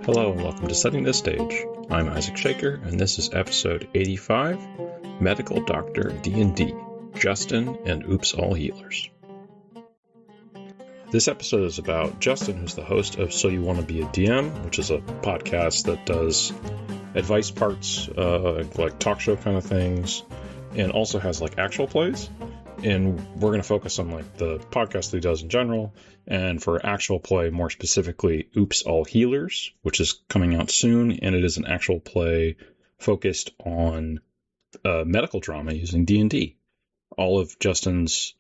Hello and welcome to Setting the Stage. I'm Isaac Shaker, and this is episode 85, Medical Doctor D&D, Justin and Oops All Healers. This episode is about Justin, who's the host of So You Want to Be a DM, which is a podcast that does advice parts, like talk show kind of things, and also has like actual plays. And we're going to focus on like the podcast that he does in general, and for actual play, more specifically, Oops All Healers, which is coming out soon, and it is an actual play focused on medical drama using D&D. All of Justin's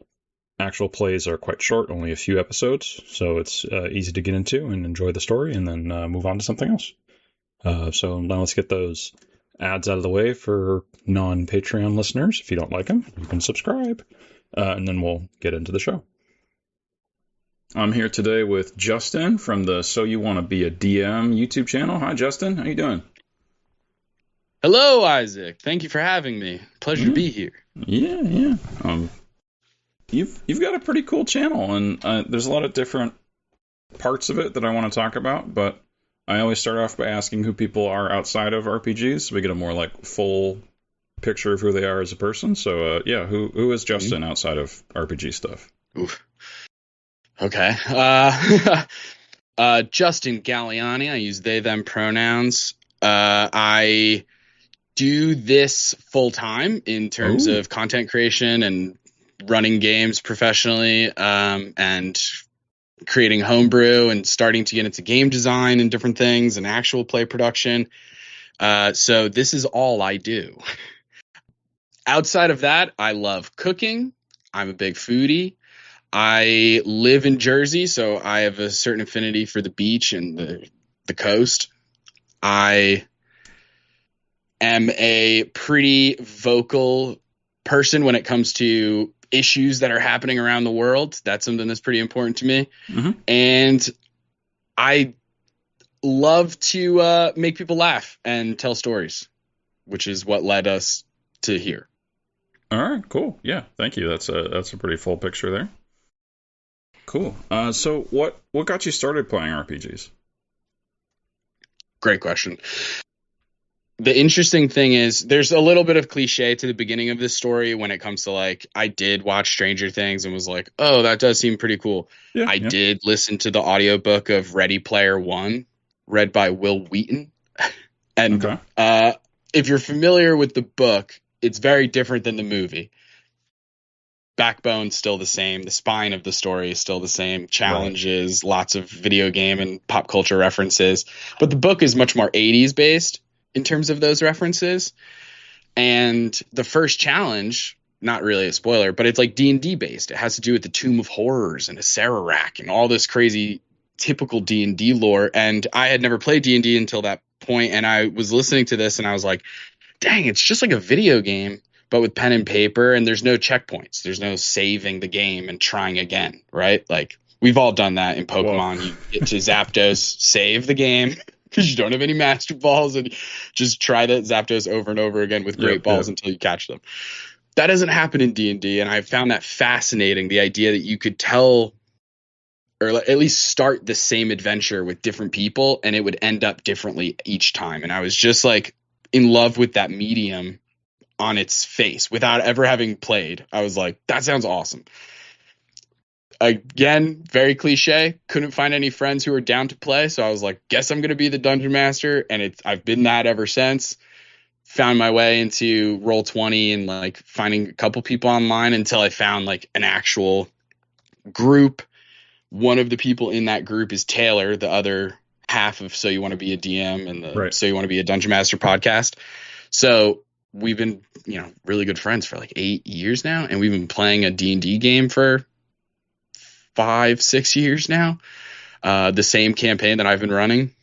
actual plays are quite short, only a few episodes, so it's easy to get into and enjoy the story, and then move on to something else. So now let's get those ads out of the way for non-Patreon listeners. If you don't like them, you can subscribe, and then we'll get into the show. I'm here today with Justin from the So You Want to Be a DM YouTube channel. Hi, Justin. How you doing? Hello, Isaac. Thank you for having me. Pleasure to be here. Yeah. You've got a pretty cool channel, and there's a lot of different parts of it that I want to talk about, but I always start off by asking who people are outside of RPGs, so we get a more like full picture of who they are as a person. So who is Justin outside of RPG stuff? Oof. Okay. Justin Galliani. I use they, them pronouns. I do this full time in terms of content creation and running games professionally, and creating homebrew and starting to get into game design and different things and actual play production. So this is all I do. Outside of that, I love cooking. I'm a big foodie. I live in Jersey, so I have a certain affinity for the beach and the coast. I am a pretty vocal person when it comes to issues that are happening around the world. That's something that's pretty important to me. Mm-hmm. And I love to make people laugh and tell stories, which is what led us to here. All right, cool. Yeah, thank you. That's a pretty full picture there. Cool. So what got you started playing RPGs? Great question. The interesting thing is there's a little bit of cliche to the beginning of this story when it comes to like, I did watch Stranger Things and was like, oh, that does seem pretty cool. Yeah, I did listen to the audiobook of Ready Player One, read by Will Wheaton. And if you're familiar with the book, it's very different than the movie. Backbone's still the same. The spine of the story is still the same. Challenges, lots of video game and pop culture references. But the book is much more 80s based in terms of those references. And the first challenge, not really a spoiler, but it's like D&D based. It has to do with the Tomb of Horrors and a Sararak and all this crazy typical D&D lore. And I had never played D&D until that point. And I was listening to this and I was like, dang, it's just like a video game, but with pen and paper, and there's no checkpoints. There's no saving the game and trying again, right? Like, we've all done that in Pokemon. Whoa. You get to Zapdos, save the game because you don't have any Master Balls, and just try that Zapdos over and over again with Great Balls until you catch them. That doesn't happen in D&D, and I found that fascinating, the idea that you could tell or at least start the same adventure with different people, and it would end up differently each time. And I was just like in love with that medium on its face without ever having played. I was like, that sounds awesome. Again, very cliche. Couldn't find any friends who were down to play. So I was like, guess I'm going to be the dungeon master. And I've been that ever since. Found my way into Roll20 and like finding a couple people online until I found like an actual group. One of the people in that group is Taylor, the other half of So You Want to Be a DM and the So You Want to Be a Dungeon Master podcast. So we've been, really good friends for like 8 years now, and we've been playing a D&D game for 5-6 years now. The same campaign that I've been running.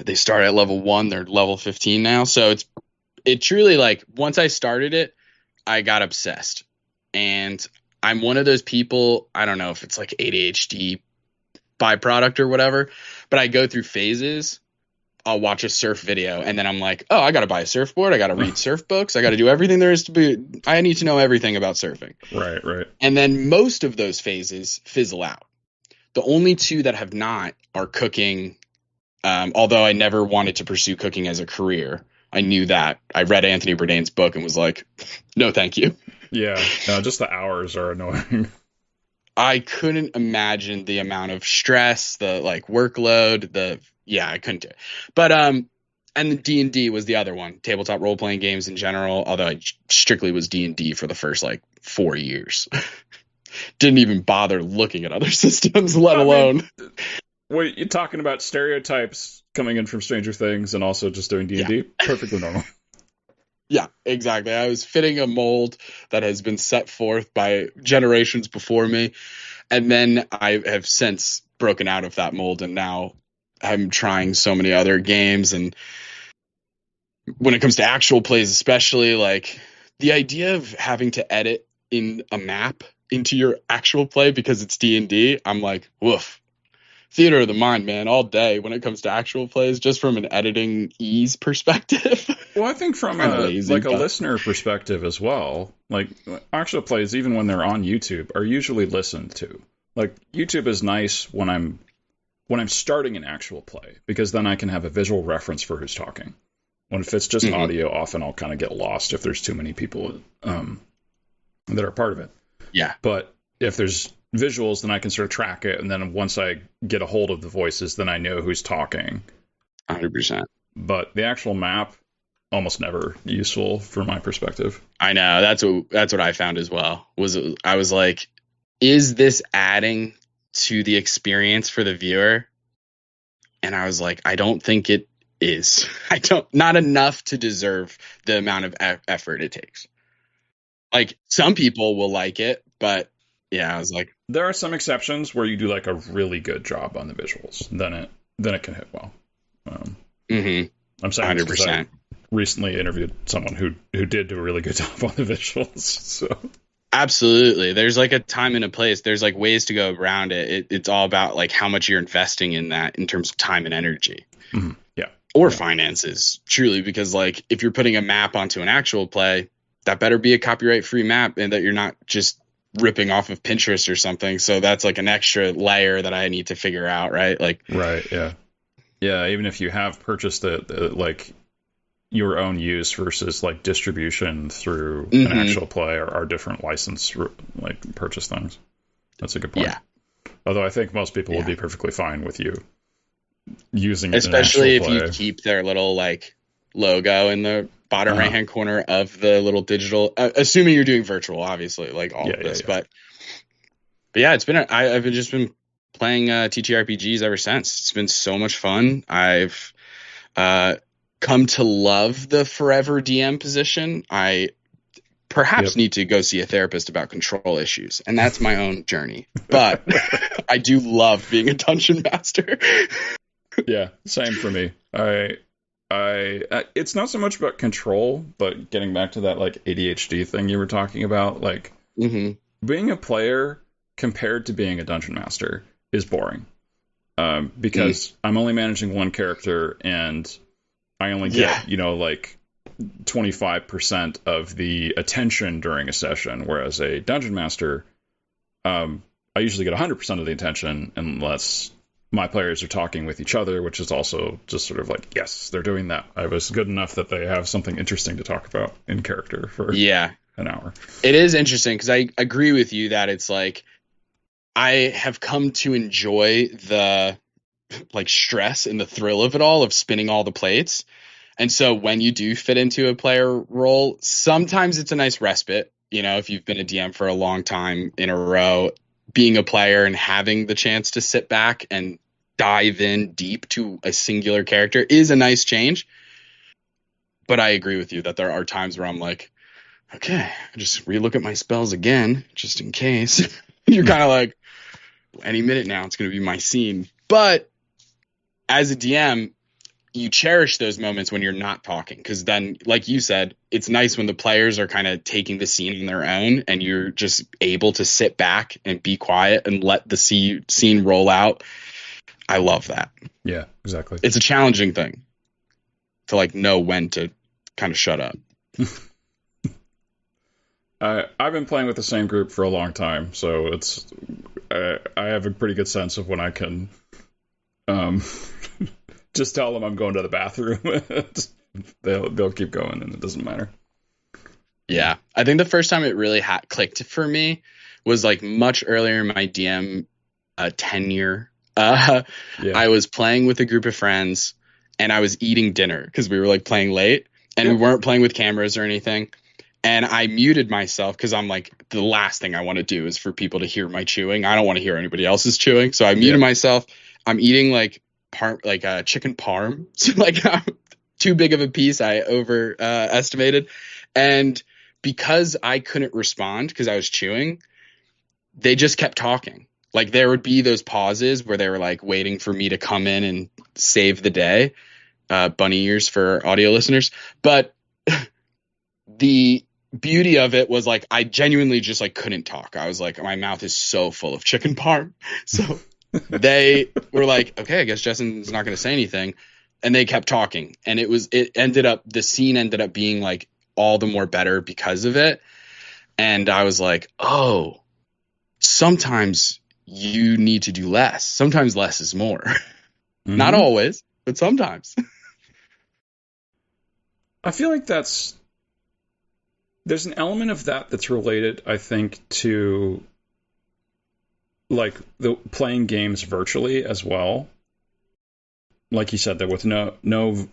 They start at level 1, they're level 15 now. So it truly, like, once I started it, I got obsessed. And I'm one of those people, I don't know if it's like ADHD byproduct or whatever, but I go through phases. I'll watch a surf video and then I'm like, oh, I got to buy a surfboard. I got to read surf books. I got to do everything there is to be. I need to know everything about surfing. Right. And then most of those phases fizzle out. The only two that have not are cooking Although I never wanted to pursue cooking as a career. I knew that. I read Anthony Bourdain's book and was like, no, thank you. Yeah, no, just the hours are annoying. I couldn't imagine the amount of stress, the like workload, I couldn't do it. But and D&D was the other one, tabletop role playing games in general, although I strictly was D&D for the first like 4 years. Didn't even bother looking at other systems, let alone. Wait, you're talking about stereotypes coming in from Stranger Things and also just doing D&D? Yeah. Perfectly normal. Yeah, exactly. I was fitting a mold that has been set forth by generations before me. And then I have since broken out of that mold, and now I'm trying so many other games. And when it comes to actual plays, especially, like the idea of having to edit in a map into your actual play because it's D&D, I'm like, woof. Theater of the mind, man, all day when it comes to actual plays, just from an editing ease perspective. Well, I think from a listener perspective as well, like actual plays, even when they're on YouTube, are usually listened to. Like YouTube is nice when I'm starting an actual play, because then I can have a visual reference for who's talking. When if it's just audio, often I'll kind of get lost if there's too many people that are part of it. Yeah. But if there's visuals, then I can sort of track it, and then once I get a hold of the voices, then I know who's talking. 100%. But the actual map, almost never useful from my perspective. I know, that's what I found as well. I was like, is this adding to the experience for the viewer? And I was like, I don't think it is. Not enough to deserve the amount of effort it takes. Like, some people will like it, but yeah, I was like, there are some exceptions where you do like a really good job on the visuals, then it can hit well. I'm saying 100%. I recently interviewed someone who did do a really good job on the visuals. So absolutely, there's like a time and a place. There's like ways to go around it. It's all about like how much you're investing in that in terms of time and energy. Mm-hmm. Yeah, or finances, truly, because like if you're putting a map onto an actual play, that better be a copyright-free map, and that you're not just ripping off of Pinterest or something. So that's like an extra layer that I need to figure out, right? Like, right, yeah. Even if you have purchased it, like your own use versus like distribution through an actual play are different license like purchase things. That's a good point. Yeah. Although I think most people would be perfectly fine with you using it, especially if you keep their little like logo in the bottom right hand corner of the little digital, assuming you're doing virtual, obviously, like all of this. But yeah, it's been I've just been playing TTRPGs ever since. It's been so much fun. I've come to love the forever DM position. I perhaps need to go see a therapist about control issues, and that's my own journey. But I do love being a dungeon master. Yeah, same for me. It's not so much about control, but getting back to that like ADHD thing you were talking about, like being a player compared to being a dungeon master is boring, because I'm only managing one character and I only get like 25% of the attention during a session, whereas a dungeon master, I usually get 100% of the attention unless my players are talking with each other, which is also just sort of like, yes, they're doing that. I was good enough that they have something interesting to talk about in character for an hour. It is interesting because I agree with you that it's like I have come to enjoy the like stress and the thrill of it all, of spinning all the plates. And so when you do fit into a player role, sometimes it's a nice respite. You know, if you've been a DM for a long time in a row, being a player and having the chance to sit back and dive in deep to a singular character is a nice change. But I agree with you that there are times where I'm like, okay, I just relook at my spells again, just in case. You're kind of like, any minute now, it's going to be my scene. But as a DM, you cherish those moments when you're not talking, because then, like you said, it's nice when the players are kind of taking the scene on their own and you're just able to sit back and be quiet and let the scene roll out. I love that. Yeah, exactly. It's a challenging thing to like know when to kind of shut up. I've been playing with the same group for a long time, so it's I have a pretty good sense of when I can Just tell them I'm going to the bathroom. They'll keep going, and it doesn't matter. Yeah. I think the first time it really clicked for me was like much earlier in my DM tenure. Yeah. I was playing with a group of friends and I was eating dinner because we were like playing late and we weren't playing with cameras or anything. And I muted myself because I'm like, the last thing I want to do is for people to hear my chewing. I don't want to hear anybody else's chewing. So I muted myself. I'm eating like chicken parm. So like too big of a piece. I overestimated. And because I couldn't respond because I was chewing, they just kept talking. Like there would be those pauses where they were like waiting for me to come in and save the day. Bunny ears for audio listeners. But the beauty of it was like I genuinely just like couldn't talk. I was like, my mouth is so full of chicken parm. So they were like, okay, I guess Justin's not going to say anything. And they kept talking. And the scene ended up being like all the more better because of it. And I was like, oh, sometimes you need to do less. Sometimes less is more. Mm-hmm. Not always, but sometimes. I feel like there's an element of that that's related, I think, to like the playing games virtually as well. Like you said, that with no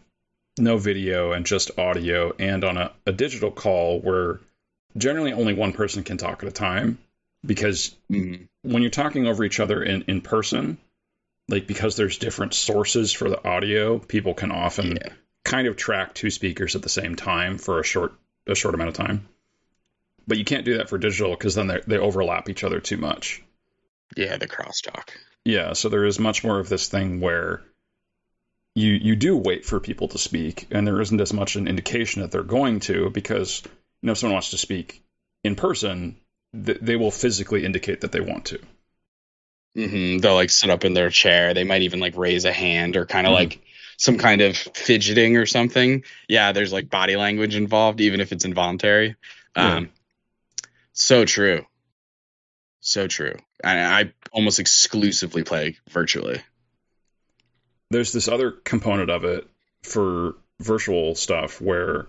video and just audio, and on a digital call where generally only one person can talk at a time, because when you're talking over each other in person, like because there's different sources for the audio, people can often kind of track two speakers at the same time for a short amount of time. But you can't do that for digital because then they overlap each other too much. Yeah, the crosstalk. Yeah, so there is much more of this thing where you do wait for people to speak, and there isn't as much an indication that they're going to, because if someone wants to speak in person, they will physically indicate that they want to. Mm-hmm. They'll like sit up in their chair. They might even like raise a hand or kind of like some kind of fidgeting or something. Yeah, there's like body language involved, even if it's involuntary. So true. So true. I almost exclusively play virtually. There's this other component of it for virtual stuff where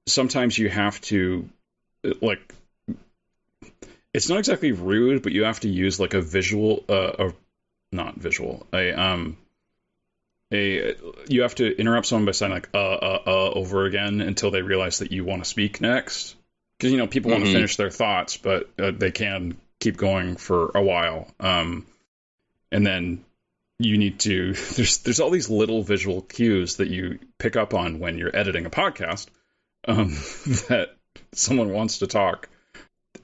sometimes you have to, like, it's not exactly rude, but you have to use like a visual, you have to interrupt someone by saying like over again until they realize that you want to speak next. Because people want to finish their thoughts, but they can keep going for a while. And then you need to there's all these little visual cues that you pick up on when you're editing a podcast, that someone wants to talk.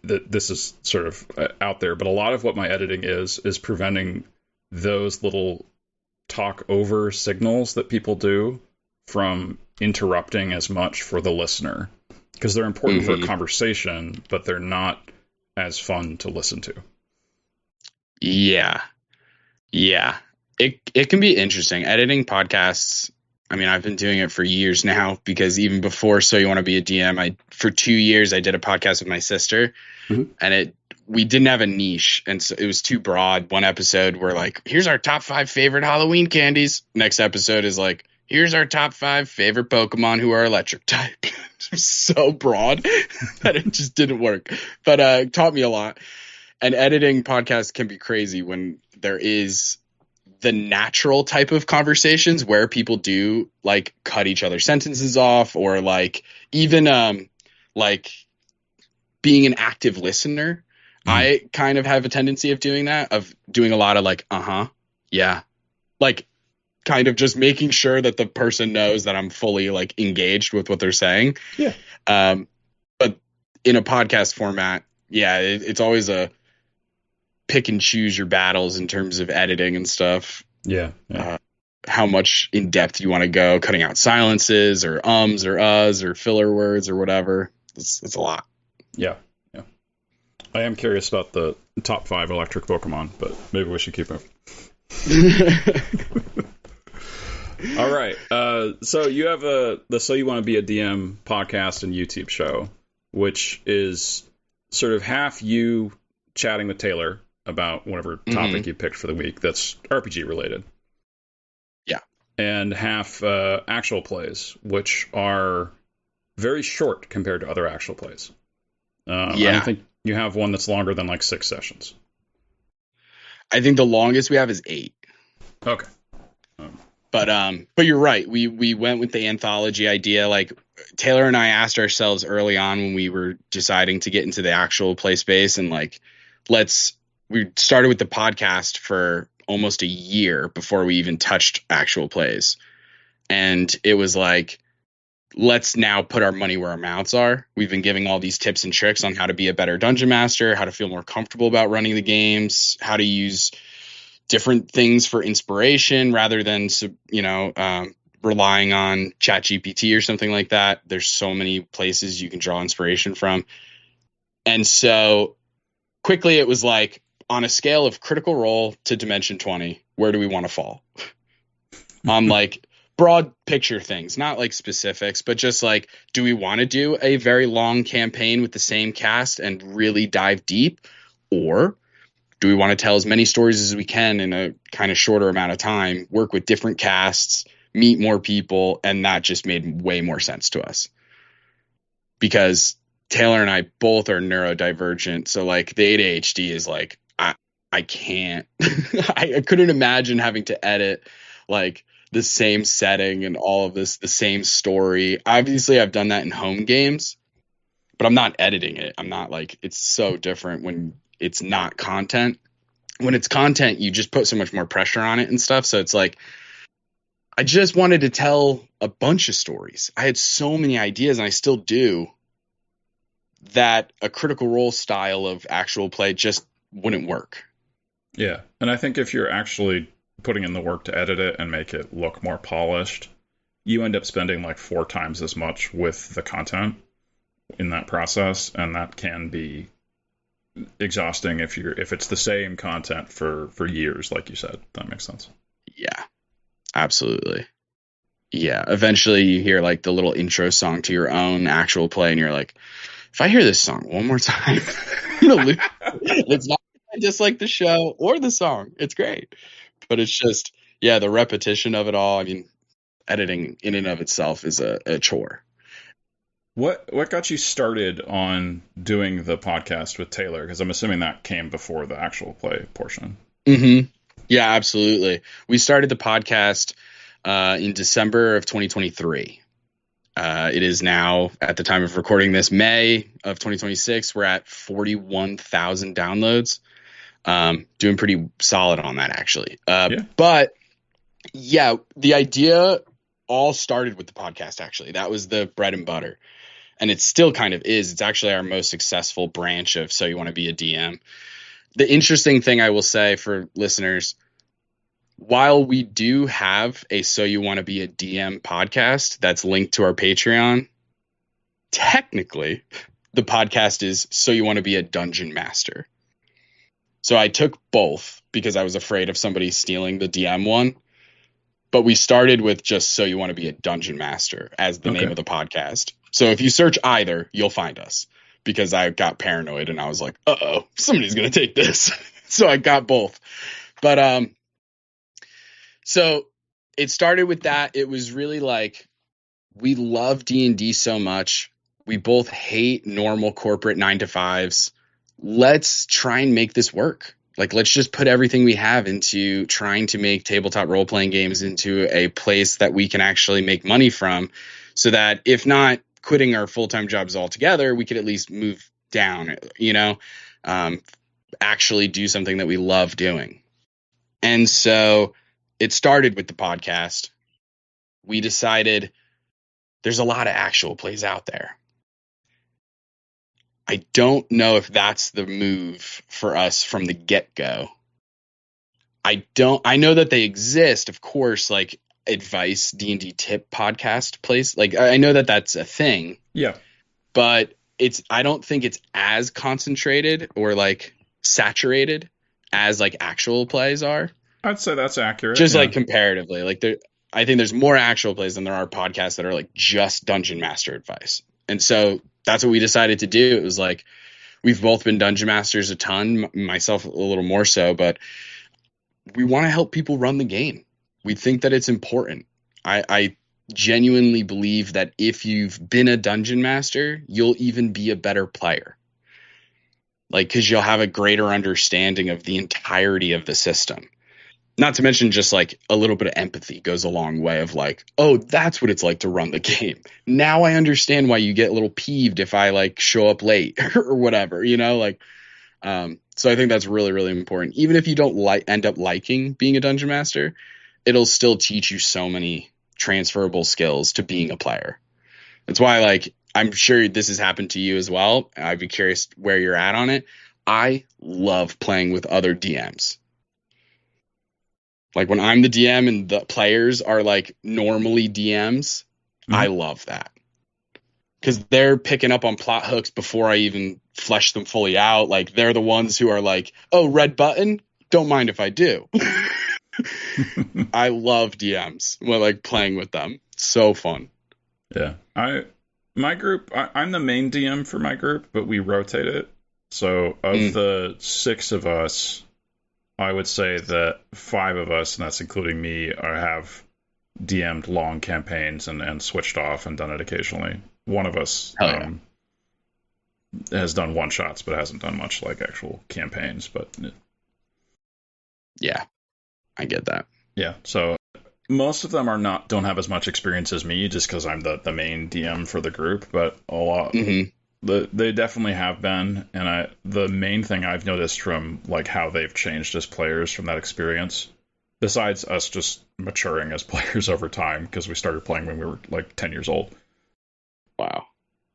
That this is sort of out there, but a lot of what my editing is preventing those little talk over signals that people do from interrupting as much for the listener, because they're important for a conversation, but they're not as fun to listen to. Yeah. It can be interesting editing podcasts. I mean, I've been doing it for years now, because even before So You Want to Be a DM, for 2 years I did a podcast with my sister, and we didn't have a niche, and so it was too broad. One episode we're like, here's our top 5 favorite Halloween candies. Next episode is like, here's our top 5 favorite Pokemon who are electric type. So broad that it just didn't work, but it taught me a lot. And editing podcasts can be crazy when there is the natural type of conversations where people do like cut each other's sentences off, or like even like being an active listener. I kind of have a tendency of doing that, of doing a lot of like, yeah, like kind of just making sure that the person knows that I'm fully like engaged with what they're saying. Yeah. But in a podcast format, it's always a pick and choose your battles in terms of editing and stuff. Yeah. How much in depth you want to go, cutting out silences or ums or uhs or filler words or whatever. It's a lot. Yeah. I am curious about the top 5 electric Pokemon, but maybe we should keep moving. All right. So you have the So You Want to Be a DM podcast and YouTube show, which is sort of half you chatting with Taylor about whatever topic you picked for the week that's RPG related. Yeah. and half actual plays, which are very short compared to other actual plays. I don't think you have one that's longer than like 6 sessions. I think the longest we have is 8. Okay. But you're right. We went with the anthology idea. Like Taylor and I asked ourselves early on when we were deciding to get into the actual play space, and like, we started with the podcast for almost a year before we even touched actual plays. And it was like, let's now put our money where our mouths are. We've been giving all these tips and tricks on how to be a better dungeon master, how to feel more comfortable about running the games, how to use different things for inspiration rather than, relying on ChatGPT or something like that. There's so many places you can draw inspiration from. And so quickly it was like, on a scale of Critical Role to Dimension 20, where do we want to fall? On like broad picture things, not like specifics, but just like, do we want to do a very long campaign with the same cast and really dive deep? Or do we want to tell as many stories as we can in a kind of shorter amount of time, work with different casts, meet more people? And that just made way more sense to us, because Taylor and I both are neurodivergent. So like the ADHD is like, I can't, I couldn't imagine having to edit like the same setting and all of this, the same story. Obviously I've done that in home games, but I'm not editing it. I'm not like, it's so different when it's not content. When it's content, you just put so much more pressure on it and stuff. So it's like, I just wanted to tell a bunch of stories. I had so many ideas, and I still do, that a Critical Role style of actual play just wouldn't work. Yeah. And I think if you're actually putting in the work to edit it and make it look more polished, you end up spending like 4 times as much with the content in that process. And that can be exhausting if it's the same content for years, like you said. That makes sense. Yeah, absolutely. Yeah. Eventually you hear like the little intro song to your own actual play, and you're like, if I hear this song one more time, I'm gonna lose. It's not just like the show or the song. It's great. But it's just, yeah, the repetition of it all. I mean, editing in and of itself is a chore. What got you started on doing the podcast with Taylor? Because I'm assuming that came before the actual play portion. Mm-hmm. Yeah, absolutely. We started the podcast in December of 2023. It is now, at the time of recording this, May of 2026. We're at 41,000 downloads. Doing pretty solid on that, actually. But yeah, the idea all started with the podcast, actually. That was the bread and butter. And it still kind of is. It's actually our most successful branch of So You Want to Be a DM. The interesting thing I will say for listeners, while we do have a So You Want to Be a DM podcast that's linked to our Patreon, technically the podcast is So You Want to Be a Dungeon Master. So I took both because I was afraid of somebody stealing the DM one. But we started with just So You Want to Be a Dungeon Master as the name of the podcast. So if you search either, you'll find us, because I got paranoid and I was like, uh-oh, somebody's going to take this. So I got both. But so it started with that. It was really like, we love D&D so much. We both hate normal corporate 9-to-5s. Let's try and make this work. Like, let's just put everything we have into trying to make tabletop role-playing games into a place that we can actually make money from, so that if not quitting our full-time jobs altogether, we could at least move down, actually do something that we love doing. And so it started with the podcast. We decided there's a lot of actual plays out there. I don't know if that's the move for us from the get-go. I know that they exist, of course, like advice D&D tip podcast place. Like, I know that that's a thing. Yeah. But I don't think it's as concentrated or like saturated as like actual plays are. I'd say that's accurate. Just like comparatively, like I think there's more actual plays than there are podcasts that are like just Dungeon Master advice. And so that's what we decided to do. It was like, we've both been Dungeon Masters a ton, myself a little more so, but we want to help people run the game. We think that it's important. I genuinely believe that if you've been a dungeon master, you'll even be a better player. Like, because you'll have a greater understanding of the entirety of the system. Not to mention just like a little bit of empathy goes a long way of like, oh, that's what it's like to run the game. Now I understand why you get a little peeved if I like show up late or whatever, you know, like, so I think that's really, really important. Even if you don't end up liking being a dungeon master, it'll still teach you so many transferable skills to being a player. That's why, like, I'm sure this has happened to you as well. I'd be curious where you're at on it. I love playing with other DMs. Like when I'm the DM and the players are like normally DMs, I love that. Because they're picking up on plot hooks before I even flesh them fully out. Like they're the ones who are like, oh, red button? Don't mind if I do. I love DMs. Well, like playing with them. So fun. Yeah. My group, I'm the main DM for my group, but we rotate it. So of the 6 of us, I would say that 5 of us, and that's including me, have DM'd long campaigns and switched off and done it occasionally. One of us has done one-shots, but hasn't done much like actual campaigns. But yeah, I get that. Yeah, so most of them don't have as much experience as me, just because I'm the main DM for the group. But a lot. They definitely have been, and the main thing I've noticed from like how they've changed as players from that experience, besides us just maturing as players over time, because we started playing when we were like 10 years old. Wow.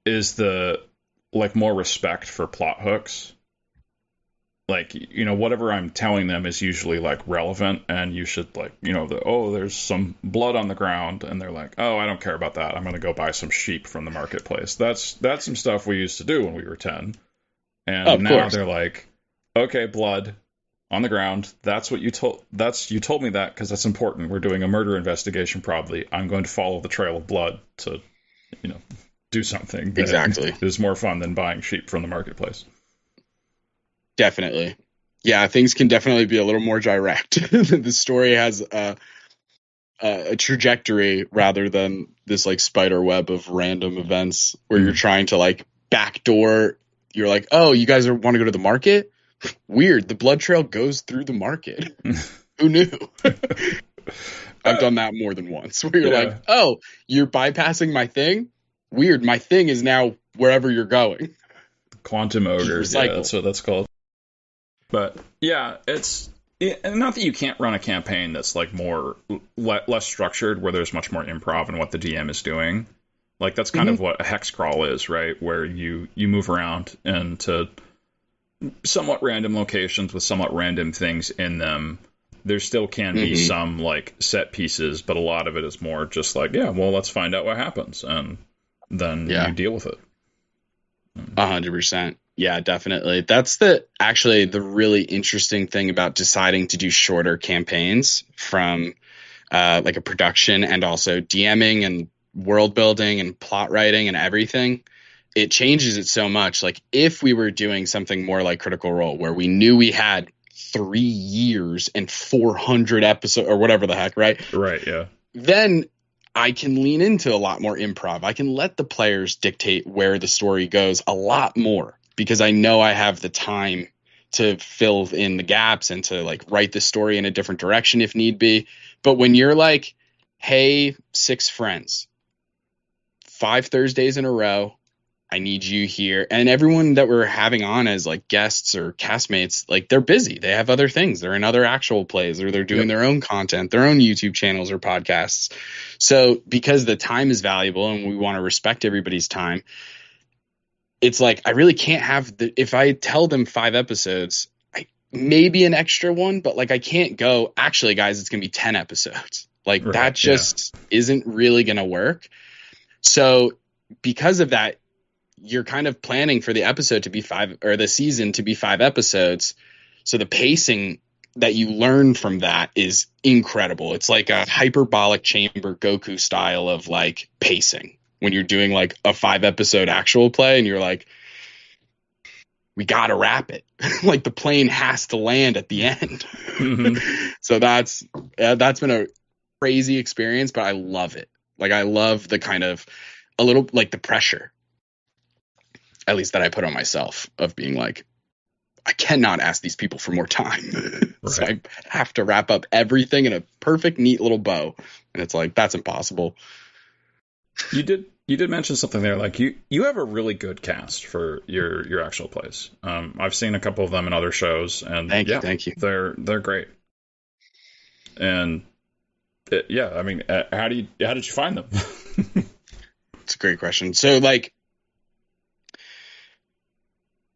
Is the like more respect for plot hooks. Like, you know, whatever I'm telling them is usually like relevant, and you should like, you know, there's some blood on the ground, and they're like, oh, I don't care about that. I'm going to go buy some sheep from the marketplace. That's some stuff we used to do when we were 10. And now they're like, okay, blood on the ground. That's what you told me that because that's important. We're doing a murder investigation probably. I'm going to follow the trail of blood to, you know, do something that exactly is more fun than buying sheep from the marketplace. Definitely. Yeah, things can definitely be a little more direct. The story has a trajectory rather than this like spider web of random events where you're trying to like backdoor. You're like, oh, you guys want to go to the market? Weird. The blood trail goes through the market. Who knew? I've done that more than once where you're like, oh, you're bypassing my thing? Weird. My thing is now wherever you're going. Quantum ogre. Yeah, that's what that's called. But yeah, it's not that you can't run a campaign that's like less structured, where there's much more improv in what the DM is doing. Like that's kind of what a hex crawl is, right? Where you move around into somewhat random locations with somewhat random things in them. There still can be some like set pieces, but a lot of it is more just like, yeah, well, let's find out what happens, and then you deal with it. 100%. Yeah, definitely. That's actually the really interesting thing about deciding to do shorter campaigns from like a production and also DMing and world building and plot writing and everything. It changes it so much. Like if we were doing something more like Critical Role, where we knew we had 3 years and 400 episodes or whatever the heck, right? Right, yeah. Then I can lean into a lot more improv. I can let the players dictate where the story goes a lot more, because I know I have the time to fill in the gaps and to like write the story in a different direction if need be. But when you're like, hey, 6 friends, 5 Thursdays in a row, I need you here. And everyone that we're having on as like guests or castmates, like they're busy. They have other things. They're in other actual plays, or they're doing their own content, their own YouTube channels or podcasts. So because the time is valuable and we want to respect everybody's time, it's like, I really can't have if I tell them 5 episodes, maybe an extra one, but like I can't go, actually guys, it's going to be 10 episodes. Like that just isn't really going to work. So because of that, you're kind of planning for the episode to be 5 or the season to be 5 episodes. So the pacing that you learn from that is incredible. It's like a hyperbolic chamber Goku style of like pacing when you're doing like a 5 episode actual play and you're like, we got to wrap it. Like the plane has to land at the end. So that's been crazy experience, but I love it. Like, I love the kind of a little like the pressure, at least that I put on myself, of being like, I cannot ask these people for more time. So I have to wrap up everything in a perfect, neat little bow. And it's like, that's impossible. You did mention something there. Like you have a really good cast for your actual plays. I've seen a couple of them in other shows, and Thank you. they're great. And I mean, how did you find them? It's a great question. So, like,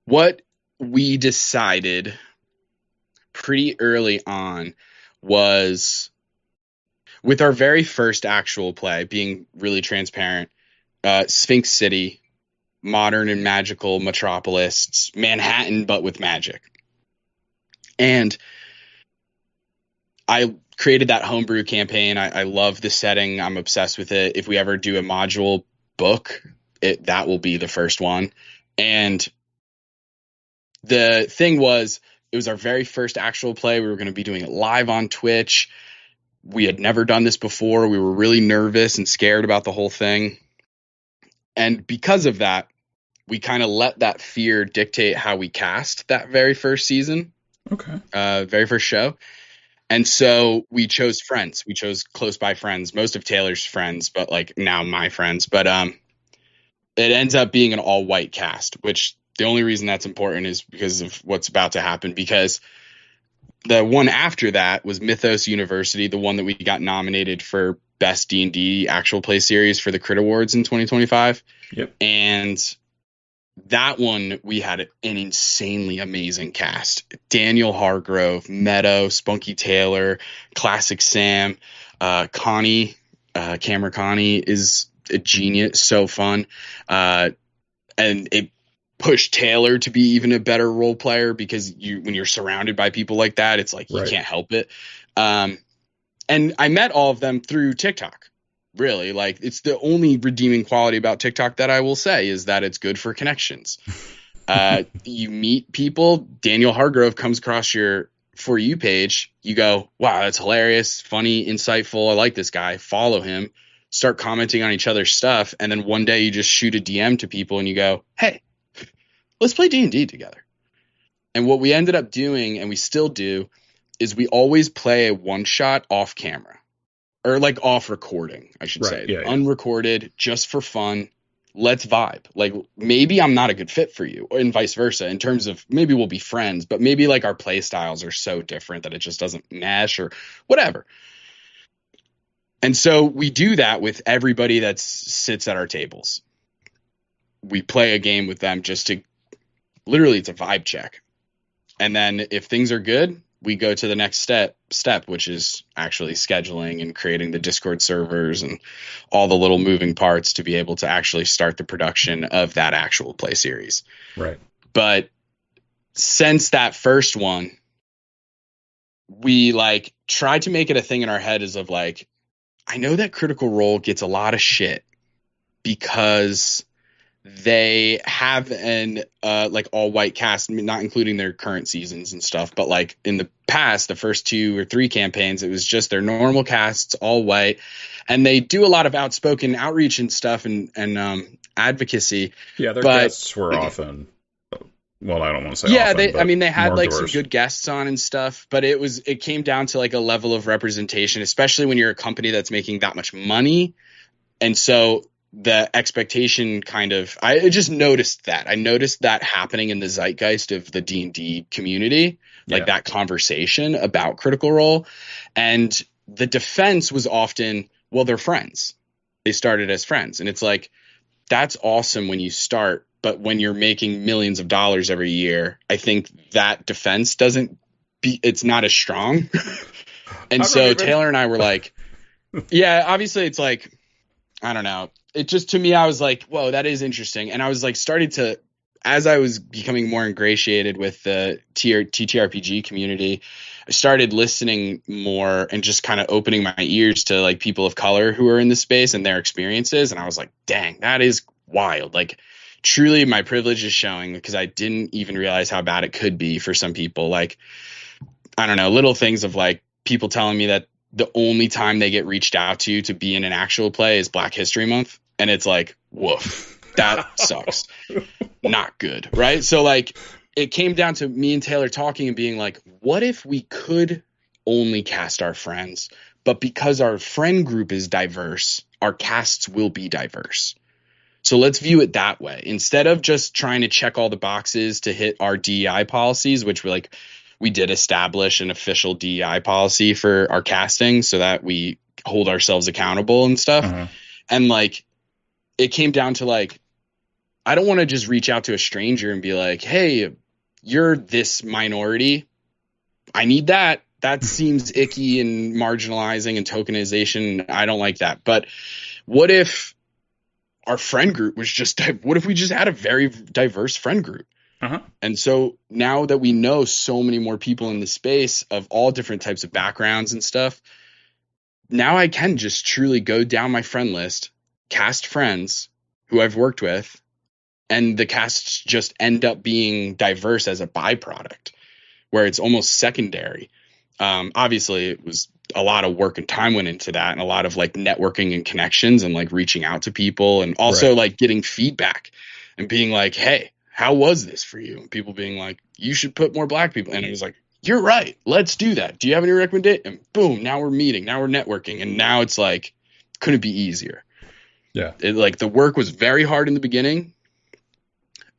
what we decided pretty early on was, with our very first actual play, being really transparent, Sphinx City, modern and magical metropolis, Manhattan, but with magic. And I created that homebrew campaign. I love the setting. I'm obsessed with it. If we ever do a module book, that will be the first one. And the thing was, it was our very first actual play. We were going to be doing it live on Twitch. We had never done this before. We were really nervous and scared about the whole thing. And because of that, we kind of let that fear dictate how we cast that very first season. Okay. Very first show. And so we chose friends. We chose close by friends, most of Taylor's friends, but like now my friends. But it ends up being an all white cast, which the only reason that's important is because of what's about to happen, because the one after that was Mythos University, the one that we got nominated for Best D&D Actual Play Series for the Crit Awards in 2025. Yep. And that one, we had an insanely amazing cast. Daniel Hargrove, Meadow, Spunky Taylor, Classic Sam, Connie, Camera Connie is a genius, so fun. And it pushed Taylor to be even a better role player, because when you're surrounded by people like that, it's like you can't help it. And I met all of them through TikTok. Really, like, it's the only redeeming quality about TikTok that I will say is that it's good for connections. You meet people. Daniel Hargrove comes across your For You page. You go, wow, that's hilarious, funny, insightful. I like this guy. Follow him. Start commenting on each other's stuff. And then one day you just shoot a DM to people and you go, hey, let's play D&D together. And what we ended up doing, and we still do, is we always play a one shot off camera. Or like off recording, I should say. Yeah. Unrecorded, just for fun. Let's vibe. Like, maybe I'm not a good fit for you, and vice versa, in terms of maybe we'll be friends, but maybe like our play styles are so different that it just doesn't mesh or whatever. And so we do that with everybody that sits at our tables. We play a game with them just to, literally, it's a vibe check. And then if things are good, we go to the next step, which is actually scheduling and creating the Discord servers and all the little moving parts to be able to actually start the production of that actual play series. Right. But since that first one, we like tried to make it a thing in our head is of like, I know that Critical Role gets a lot of shit because they have an like all white cast, not including their current seasons and stuff, but like in the past, the first 2 or 3 campaigns, it was just their normal casts, all white, and they do a lot of outspoken outreach and stuff and advocacy. Yeah, their guests were often, well, I don't want to say often, they had like diverse. some good guests on and stuff, but it came down to like a level of representation, especially when you're a company that's making that much money. And so the expectation I just noticed that. I noticed that happening in the zeitgeist of the D&D community, like that conversation about Critical Role. And the defense was often, well, they're friends. They started as friends. And it's like, that's awesome when you start, but when you're making millions of dollars every year, I think that defense it's not as strong. And so Taylor and I were like, yeah, obviously it's like, I don't know. It just, to me, I was like, whoa, that is interesting. And I was like, as I was becoming more ingratiated with the TTRPG community, I started listening more and just kind of opening my ears to like people of color who are in the space and their experiences. And I was like, dang, that is wild. Like, truly my privilege is showing, because I didn't even realize how bad it could be for some people. Like, I don't know, little things of like people telling me that the only time they get reached out to be in an actual play is Black History Month. And it's like, woof, that sucks. Not good. Right. So like it came down to me and Taylor talking and being like, what if we could only cast our friends, but because our friend group is diverse, our casts will be diverse. So let's view it that way. Instead of just trying to check all the boxes to hit our DEI policies, which we did establish an official DEI policy for our casting so that we hold ourselves accountable and stuff. Uh-huh. And like, it came down to like, I don't want to just reach out to a stranger and be like, hey, you're this minority. I need that. That seems icky and marginalizing and tokenization. I don't like that. But what if our friend group was what if we just had a very diverse friend group? Uh-huh. And so now that we know so many more people in the space of all different types of backgrounds and stuff, now I can just truly go down my friend list, cast friends who I've worked with, and the casts just end up being diverse as a byproduct where it's almost secondary. Obviously it was a lot of work and time went into that, and a lot of like networking and connections and like reaching out to people, and also like getting feedback and being like, hey, how was this for you? And people being like, you should put more Black people. And it was like, you're right. Let's do that. Do you have any recommendation? And boom, now we're meeting, now we're networking. And now it's like, couldn't be easier. Yeah. Like the work was very hard in the beginning,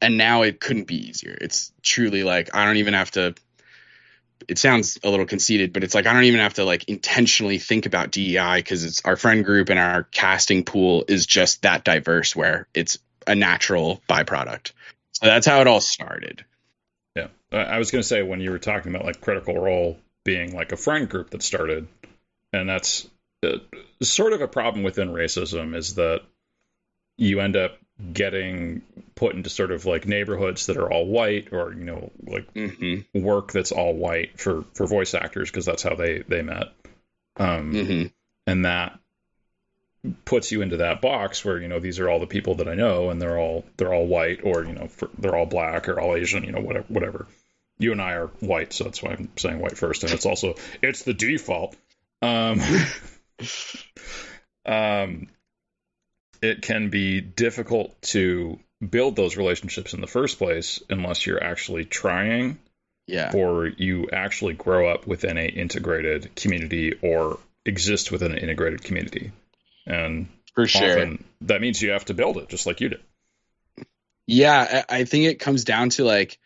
and now it couldn't be easier. It's truly like, I don't even have to, it sounds a little conceited, but it's like, I don't even have to like intentionally think about DEI because it's our friend group and our casting pool is just that diverse where it's a natural byproduct. So that's how it all started. Yeah. I was going to say, when you were talking about like Critical Role being like a friend group that started, and that's sort of a problem within racism, is that you end up getting put into sort of like neighborhoods that are all white, or, you know, like work that's all white for voice actors, because that's how they met. And that puts you into that box where, you know, these are all the people that I know, and they're all white, or, you know, they're all Black or all Asian, you know, whatever. You and I are white, so that's why I'm saying white first, and it's the default. It can be difficult to build those relationships in the first place unless you're actually trying, or you actually grow up within an integrated community or exist within an integrated community. And for sure, that means you have to build it just like you did. Yeah, I think it comes down to like,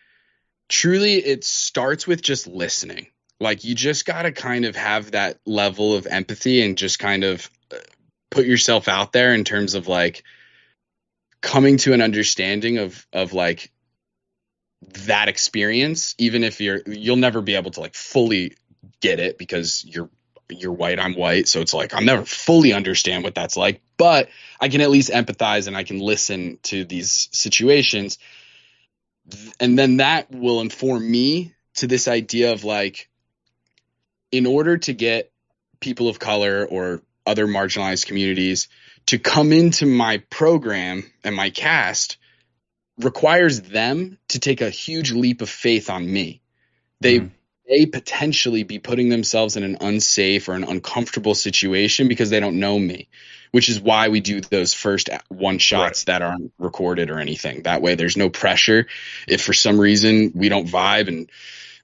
truly it starts with just listening. Like you just got to kind of have that level of empathy and just kind of put yourself out there in terms of like coming to an understanding of like that experience, even if you'll never be able to like fully get it because you're white, I'm white. So it's like, I'll never fully understand what that's like, but I can at least empathize and I can listen to these situations. And then that will inform me to this idea of like, in order to get people of color or other marginalized communities to come into my program and my cast requires them to take a huge leap of faith on me. They potentially be putting themselves in an unsafe or an uncomfortable situation because they don't know me, which is why we do those first one shots that aren't recorded or anything. That way there's no pressure. If for some reason we don't vibe and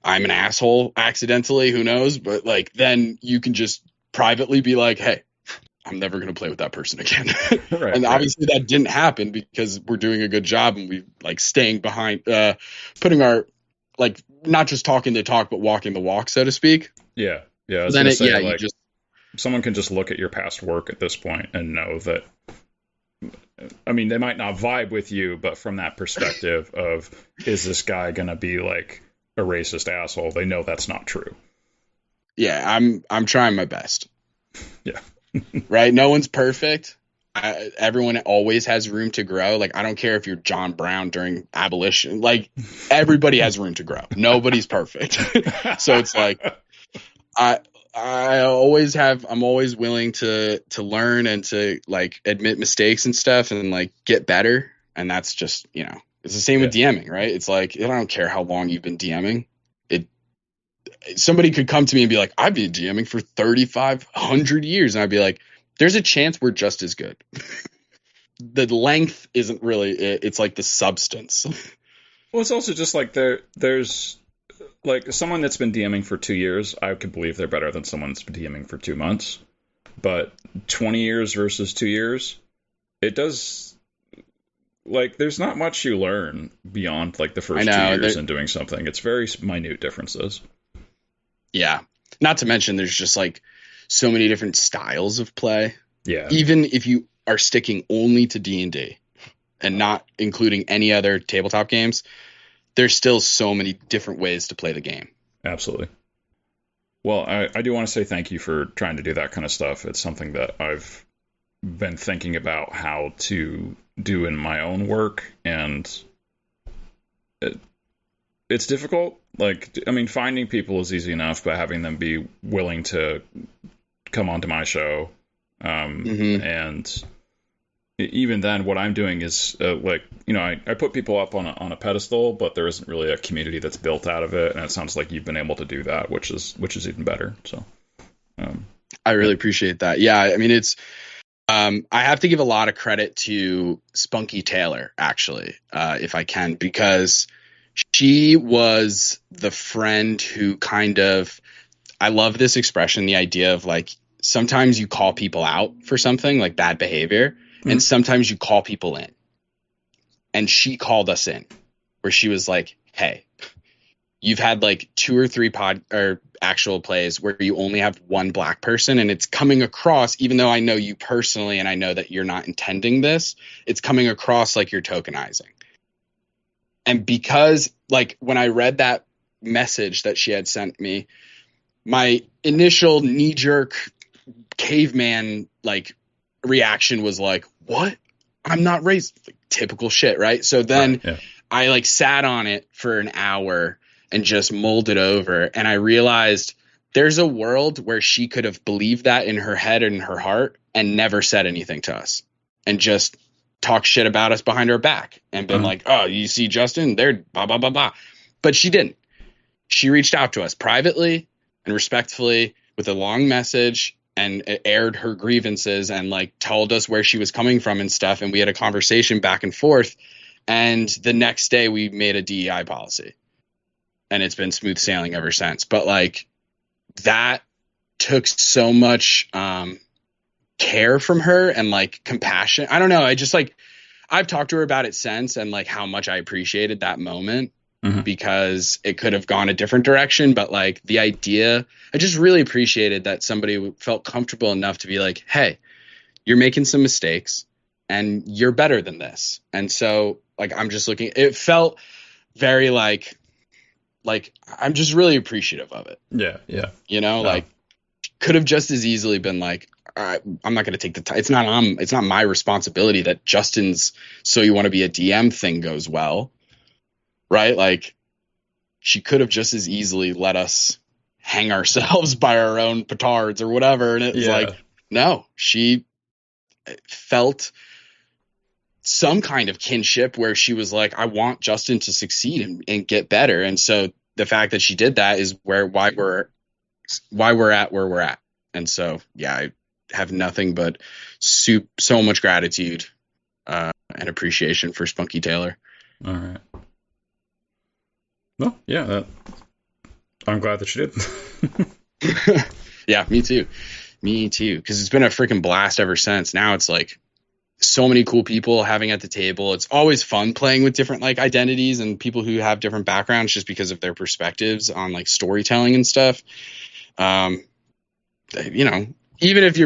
I'm an asshole accidentally, who knows? But like, then you can just privately be like, hey, I'm never going to play with that person again. And obviously that didn't happen because we're doing a good job and we like staying behind, putting our, like, not just talking the talk, but walking the walk, so to speak. Yeah. Yeah. I was then say, like, you just, someone can just look at your past work at this point and know that, I mean, they might not vibe with you, but from that perspective of, is this guy going to be like a racist asshole? They know that's not true. Yeah. I'm trying my best. Yeah. Right. No one's perfect. Everyone always has room to grow. Like, I don't care if you're John Brown during abolition, like everybody has room to grow. Nobody's perfect. So it's like, I'm always willing to learn and to like admit mistakes and stuff and like get better. And that's just, it's the same with DMing, right? It's like, I don't care how long you've been DMing. somebody could come to me and be like, I've been DMing for 3,500 years. And I'd be like, there's a chance we're just as good. The length isn't really it. It's like the substance. Well, it's also just like there's like someone that's been DMing for 2 years, I could believe they're better than someone that's been DMing for 2 months. But 20 years versus 2 years, it does, like, there's not much you learn beyond like the first 2 years in doing something. It's very minute differences. Yeah. Not to mention there's just like so many different styles of play. Yeah. Even if you are sticking only to D&D and not including any other tabletop games, there's still so many different ways to play the game. Absolutely. Well, I do want to say thank you for trying to do that kind of stuff. It's something that I've been thinking about how to do in my own work, and it's difficult. Like, I mean, finding people is easy enough, but having them be willing to come onto my show, and even then, what I'm doing is like, you know, I put people up on a pedestal, but there isn't really a community that's built out of it, and it sounds like you've been able to do that, which is even better. So, I really appreciate that. Yeah, I mean, it's I have to give a lot of credit to Spunky Taylor, actually, if I can, because she was the friend who kind of, I love this expression, the idea of like, sometimes you call people out for something like bad behavior, and sometimes you call people in. And she called us in, where she was like, hey, you've had like 2 or 3 actual plays where you only have one black person, and it's coming across, even though I know you personally and I know that you're not intending this, it's coming across like you're tokenizing. And because, like, when I read that message that she had sent me, my initial knee-jerk caveman like reaction was like, what? I'm not raised, like, typical shit, right? So then I like sat on it for an hour and just mulled it over, and I realized there's a world where she could have believed that in her head and her heart and never said anything to us and just talk shit about us behind our back and been like, oh, you see Justin, they're blah blah blah blah. But she didn't. She reached out to us privately and respectfully with a long message and aired her grievances and like told us where she was coming from and stuff. And we had a conversation back and forth. And the next day we made a DEI policy, and it's been smooth sailing ever since. But like, that took so much care from her and like compassion. I don't know. I just like, I've talked to her about it since, and like how much I appreciated that moment. Because it could have gone a different direction, but like the idea, I just really appreciated that somebody felt comfortable enough to be like, hey, you're making some mistakes and you're better than this. And so like, I'm just looking, it felt very like I'm just really appreciative of it. Yeah. Yeah. You know, like could have just as easily been like, all right, I'm not going to take the time. It's not my responsibility that Justin's So You Want to Be a DM thing goes well. Right? Like, she could have just as easily let us hang ourselves by our own petards or whatever. And it was like, no, she felt some kind of kinship where she was like, I want Justin to succeed and get better. And so the fact that she did that is why we're at where we're at. And so, yeah, I have nothing but so much gratitude and appreciation for Spunky Taylor. All right. Well, yeah, I'm glad that you did. Yeah, me too. Because it's been a freaking blast ever since. Now it's like so many cool people having at the table. It's always fun playing with different like identities and people who have different backgrounds just because of their perspectives on like storytelling and stuff. You know, even if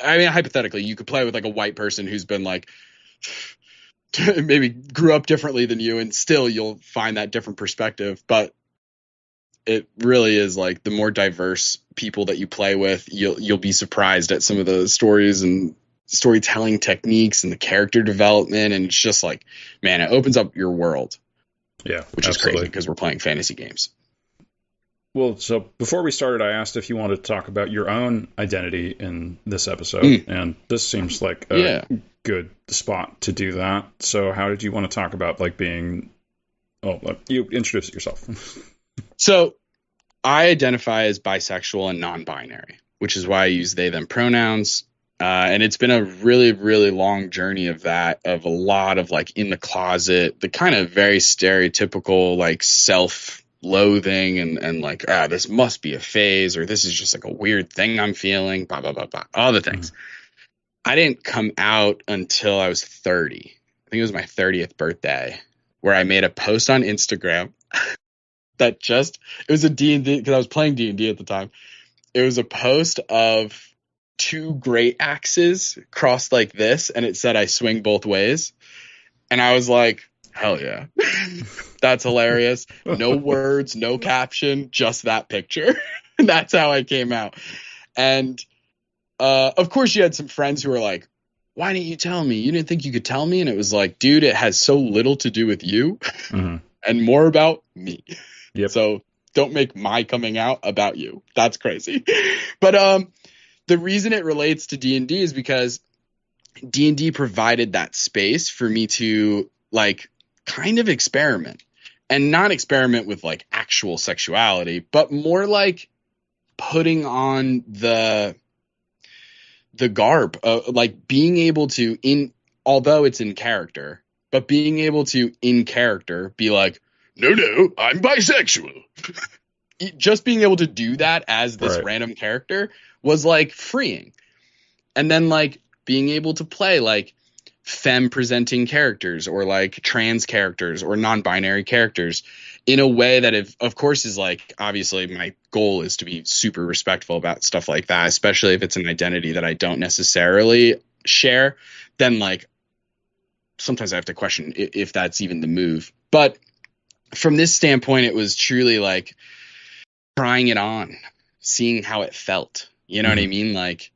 hypothetically, you could play with like a white person who's been like maybe grew up differently than you, and still you'll find that different perspective. But it really is like the more diverse people that you play with, you'll be surprised at some of the stories and storytelling techniques and the character development. And it's just like, man, it opens up your world. Yeah, which is crazy because we're playing fantasy games. Well, so before we started, I asked if you wanted to talk about your own identity in this episode, and this seems like a good spot to do that. So how did you want to talk about like being, you introduce yourself. So I identify as bisexual and non-binary, which is why I use they, them pronouns. And it's been a really, really long journey of that, of a lot of like in the closet, the kind of very stereotypical like self-loathing and like, this must be a phase, or this is just like a weird thing I'm feeling, blah, blah, blah, blah, all the things. I didn't come out until I was 30. I think it was my 30th birthday, where I made a post on Instagram that it was a D&D, because I was playing D&D at the time. It was a post of 2 great axes crossed like this, and it said I swing both ways. And I was like, hell yeah. That's hilarious. No words, no caption, just that picture. That's how I came out. And of course you had some friends who were like, why didn't you tell me? You didn't think you could tell me? And it was like, dude, it has so little to do with you and more about me. Yep. So don't make my coming out about you. That's crazy. But the reason it relates to D&D is because D&D provided that space for me to like kind of experiment, and not experiment with like actual sexuality, but more like putting on the garb, like being able to, although it's in character, but being able to in character be like, no, I'm bisexual. Just being able to do that as this random character was like freeing. And then like being able to play like femme presenting characters, or like trans characters, or non-binary characters in a way that, of course, is like, obviously my goal is to be super respectful about stuff like that, especially if it's an identity that I don't necessarily share. Then like sometimes I have to question if that's even the move. But from this standpoint, it was truly like trying it on, seeing how it felt. You know what I mean? Like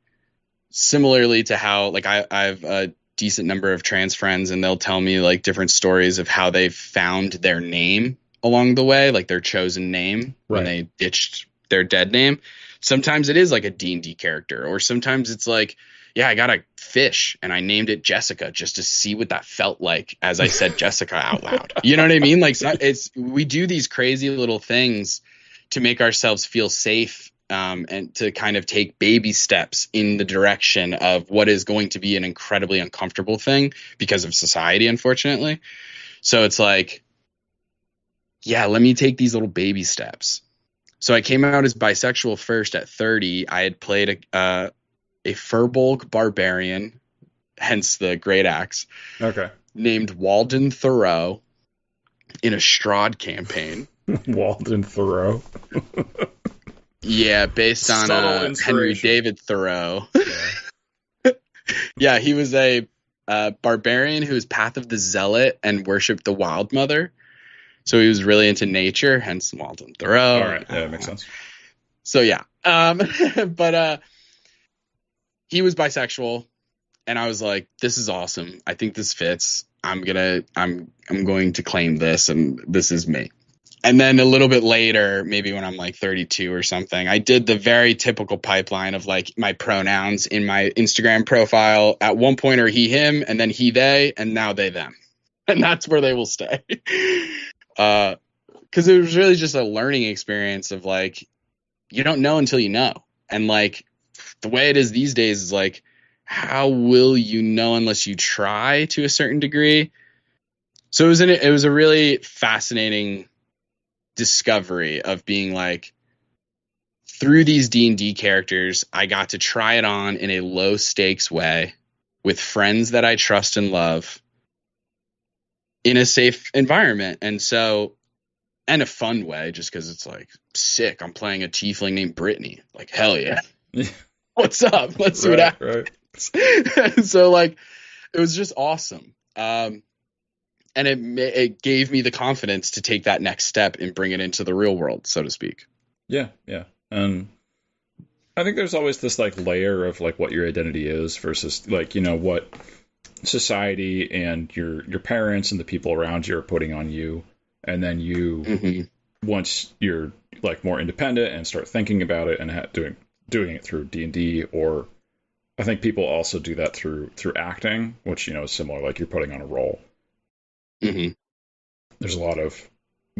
similarly to how like I've a decent number of trans friends, and they'll tell me like different stories of how they found their name along the way, like their chosen name when they ditched their dead name. Sometimes it is like a D&D character, or sometimes it's like, yeah, I got a fish and I named it Jessica just to see what that felt like as I said Jessica out loud. You know what I mean? Like we do these crazy little things to make ourselves feel safe, and to kind of take baby steps in the direction of what is going to be an incredibly uncomfortable thing because of society, unfortunately. So it's like, yeah, let me take these little baby steps. So I came out as bisexual first at 30. I had played a Furbolg barbarian, hence the great axe, named Walden Thoreau in a Strahd campaign. Walden Thoreau. Yeah, based on Henry David Thoreau. Yeah, he was a barbarian who was Path of the Zealot and worshipped the Wild Mother. So he was really into nature, hence Walden Thoreau. All right, yeah, that makes sense. So yeah, but he was bisexual, and I was like, this is awesome. I think this fits. I'm going to claim this, and this is me. And then a little bit later, maybe when I'm like 32 or something, I did the very typical pipeline of like my pronouns in my Instagram profile. At one point are he, him, and then he, they, and now they, them. And that's where they will stay. Because it was really just a learning experience of like, you don't know until you know. And like the way it is these days is like, how will you know unless you try to a certain degree? So it was a really fascinating discovery of being like, through these D&D characters, I got to try it on in a low stakes way with friends that I trust and love in a safe environment. And so, and a fun way, just because it's like, sick, I'm playing a tiefling named Brittany. Like, hell yeah. What's up? Let's see what happens. So like, it was just awesome. And it gave me the confidence to take that next step and bring it into the real world, so to speak. Yeah. And I think there's always this like layer of like what your identity is versus like, you know, what society and your parents and the people around you are putting on you. And then you, once you're like more independent and start thinking about it and doing it through D&D, or I think people also do that through acting, which, you know, is similar, like you're putting on a role. There's a lot of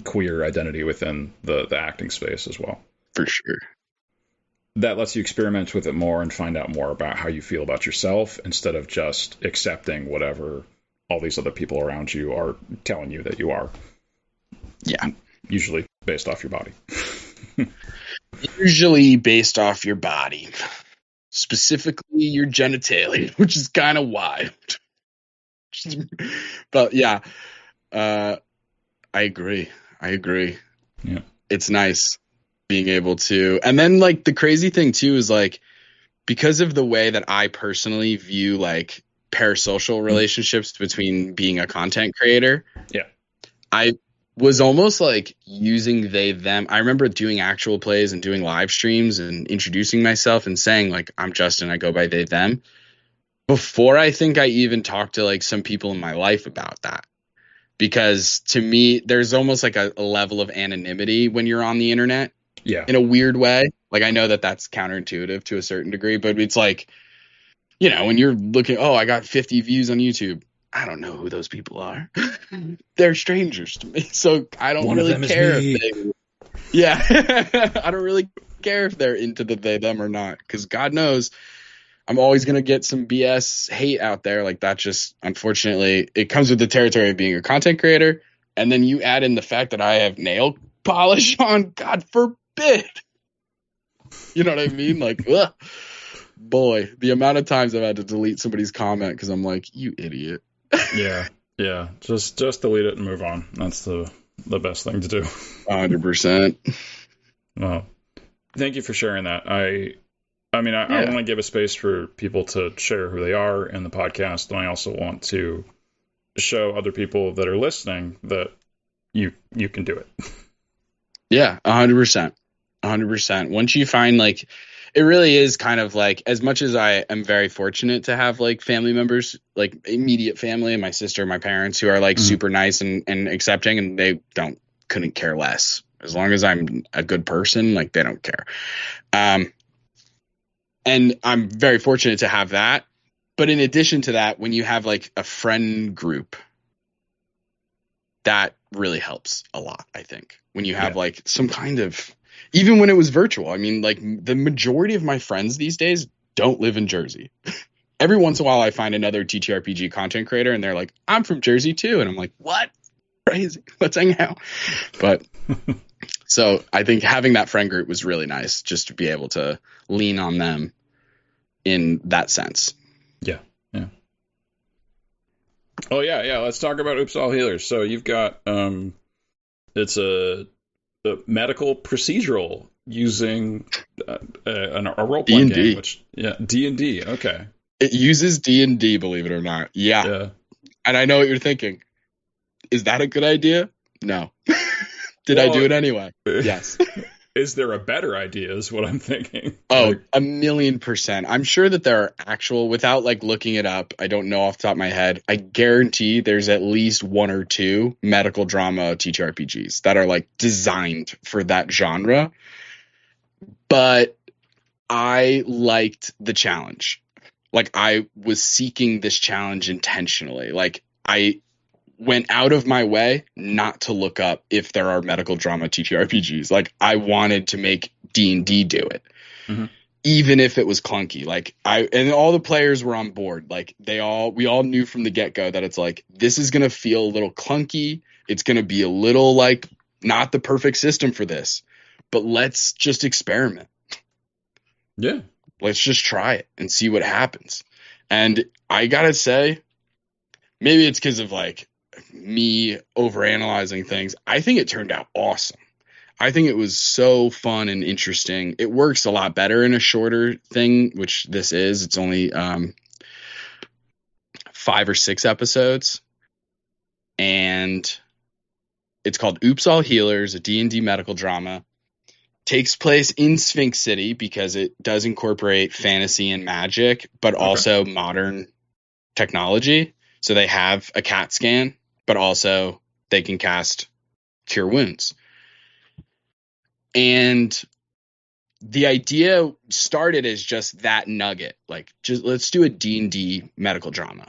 queer identity within the acting space as well. For sure. That lets you experiment with it more and find out more about how you feel about yourself instead of just accepting whatever all these other people around you are telling you that you are. Yeah. Usually based off your body. Usually based off your body, specifically your genitalia, which is kind of wild. But yeah, I agree. Yeah. It's nice being able to. And then like the crazy thing too is like, because of the way that I personally view like parasocial relationships between being a content creator. Yeah. I was almost like using they them. I remember doing actual plays and doing live streams and introducing myself and saying like, I'm Justin, I go by they them, before I think I even talked to like some people in my life about that. Because to me, there's almost like a level of anonymity when you're on the internet. Yeah. In a weird way. Like, I know that that's counterintuitive to a certain degree, but it's like, you know, when you're looking, oh, I got 50 views on YouTube. I don't know who those people are. They're strangers to me. So I don't really care if they, yeah, I don't really care if they're into the they, them or not. Cause God knows I'm always going to get some BS hate out there. Like that just, unfortunately, it comes with the territory of being a content creator. And then you add in the fact that I have nail polish on, God forbid. You know what I mean? Like, ugh. Boy, the amount of times I've had to delete somebody's comment because I'm like, you idiot. Yeah. Just delete it and move on. That's the best thing to do. 100%. Well, thank you for sharing that. I want to give a space for people to share who they are in the podcast, and I also want to show other people that are listening that you can do it. Yeah, 100%. 100%. Once you find like, it really is kind of like, as much as I am very fortunate to have like family members, like immediate family and my sister, my parents who are like super nice and accepting, and they couldn't care less. As long as I'm a good person, like they don't care. And I'm very fortunate to have that. But in addition to that, when you have like a friend group, that really helps a lot, I think. When you have like some kind of, even when it was virtual, I mean, like the majority of my friends these days don't live in Jersey. Every once in a while, I find another TTRPG content creator and they're like, I'm from Jersey too. And I'm like, what? Crazy. Let's hang out. But so I think having that friend group was really nice, just to be able to lean on them in that sense. Yeah. Oh yeah. Let's talk about Oops All Healers. So you've got it's a medical procedural using a role playing game, which D&D. Okay. It uses D&D, believe it or not. Yeah. And I know what you're thinking. Is that a good idea? No. Did I do it anyway? Yes. Is there a better idea is what I'm thinking. Oh, 1,000,000%. I'm sure that there are actual, without like looking it up, I don't know off the top of my head, I guarantee there's at least one or two medical drama TTRPGs that are like designed for that genre. But I liked the challenge. Like I was seeking this challenge intentionally. Like I went out of my way not to look up if there are medical drama TTRPGs. Like I wanted to make D&D do it. Even if it was clunky. Like and all the players were on board. Like we all knew from the get-go that it's like, this is going to feel a little clunky. It's going to be a little like not the perfect system for this, but let's just experiment. Yeah. Let's just try it and see what happens. And I gotta say, maybe it's because of like me overanalyzing things. I think it turned out awesome. I think it was so fun and interesting. It works a lot better in a shorter thing, which this is. It's only 5 or 6 episodes. And it's called Oops All Healers, a D&D medical drama. Takes place in Sphinx City because it does incorporate fantasy and magic, but also modern technology. So they have a CAT scan, but also they can cast Cure Wounds. And the idea started as just that nugget, like just let's do a D&D medical drama.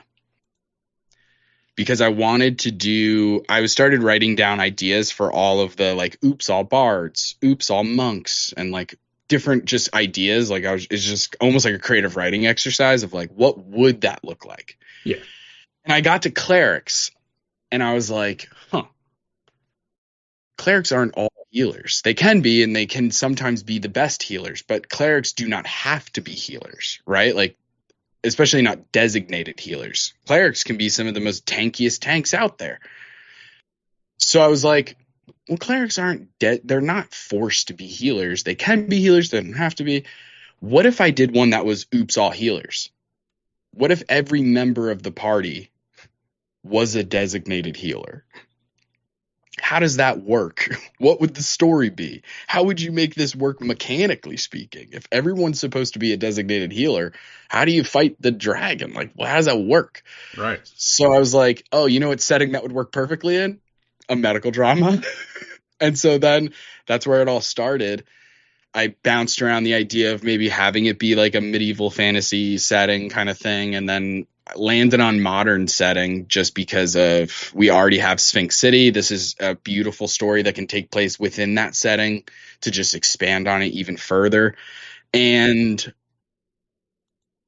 because I wanted to do, I started writing down ideas for all of the like, oops, all bards, oops, all monks, and like different just ideas. Like it's just almost like a creative writing exercise of like, what would that look like? Yeah. And I got to clerics and I was like, huh, clerics aren't all healers. They can be, and they can sometimes be the best healers, but clerics do not have to be healers, right? Like, especially not designated healers. Clerics can be some of the most tankiest tanks out there. So I was like, well, clerics aren't dead. They're not forced to be healers. They can be healers. They don't have to be. What if I did one that was oops, all healers? What if every member of the party was a designated healer? How does that work? What would the story be? How would you make this work mechanically speaking? If everyone's supposed to be a designated healer, how do you fight the dragon? Like, well, how does that work? Right. So I was like, oh, you know what setting that would work perfectly in? A medical drama. And so then that's where it all started. I bounced around the idea of maybe having it be like a medieval fantasy setting kind of thing, and then landed on modern setting just because of we already have Sphinx City. This is a beautiful story that can take place within that setting to just expand on it even further. And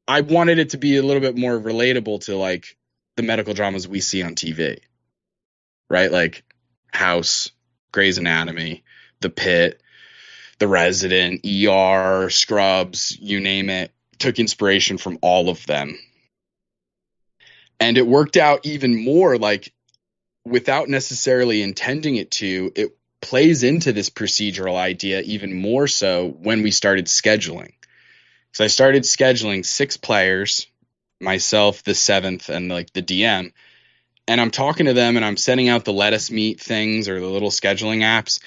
I wanted it to be a little bit more relatable to like the medical dramas we see on TV, right? Like House, Grey's Anatomy, The Pit, The Resident, ER, Scrubs, you name it. Took inspiration from all of them. And it worked out even more, like without necessarily intending it to, it plays into this procedural idea even more so when we started scheduling. So I started scheduling 6 players, myself, the 7th, and like the DM. And I'm talking to them and I'm sending out the let us meet things or the little scheduling apps.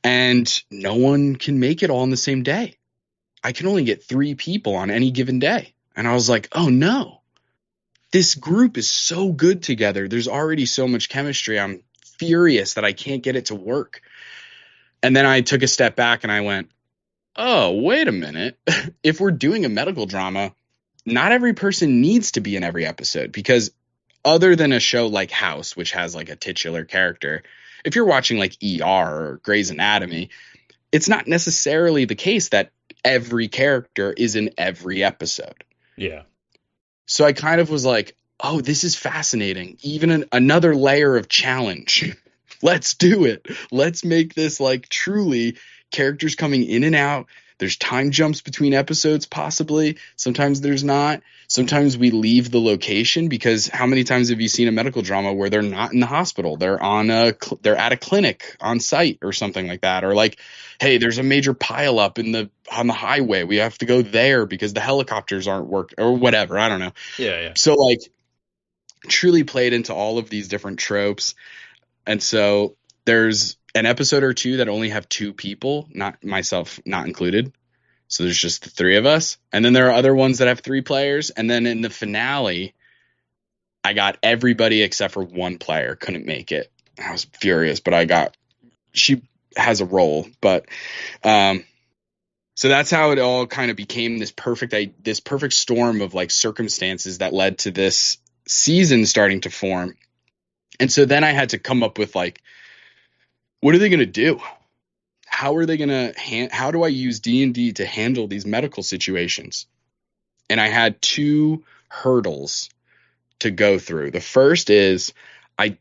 And no one can make it all in the same day. I can only get 3 people on any given day. And I was like, oh no. This group is so good together. There's already so much chemistry. I'm furious that I can't get it to work. And then I took a step back and I went, oh, wait a minute. If we're doing a medical drama, not every person needs to be in every episode, because other than a show like House, which has like a titular character, if you're watching like ER or Grey's Anatomy, it's not necessarily the case that every character is in every episode. Yeah. So I kind of was like, oh, this is fascinating. Even another layer of challenge. Let's do it. Let's make this like truly characters coming in and out. There's time jumps between episodes, possibly. Sometimes there's not. Sometimes we leave the location, because how many times have you seen a medical drama where they're not in the hospital? They're they're at a clinic on site or something like that. Or like, hey, there's a major pileup on the highway. We have to go there because the helicopters aren't working or whatever. I don't know. Yeah. So like truly played into all of these different tropes. And so there's an episode or 2 that only have 2 people, not myself, not included. So there's just the 3 of us. And then there are other ones that have 3 players. And then in the finale, I got everybody except for 1 player couldn't make it. I was furious, but she has a role. But so that's how it all kind of became this perfect storm of like circumstances that led to this season starting to form. And so then I had to come up with like, what are they going to do? How are they going to how do I use D&D to handle these medical situations? And I had 2 hurdles to go through. The first is I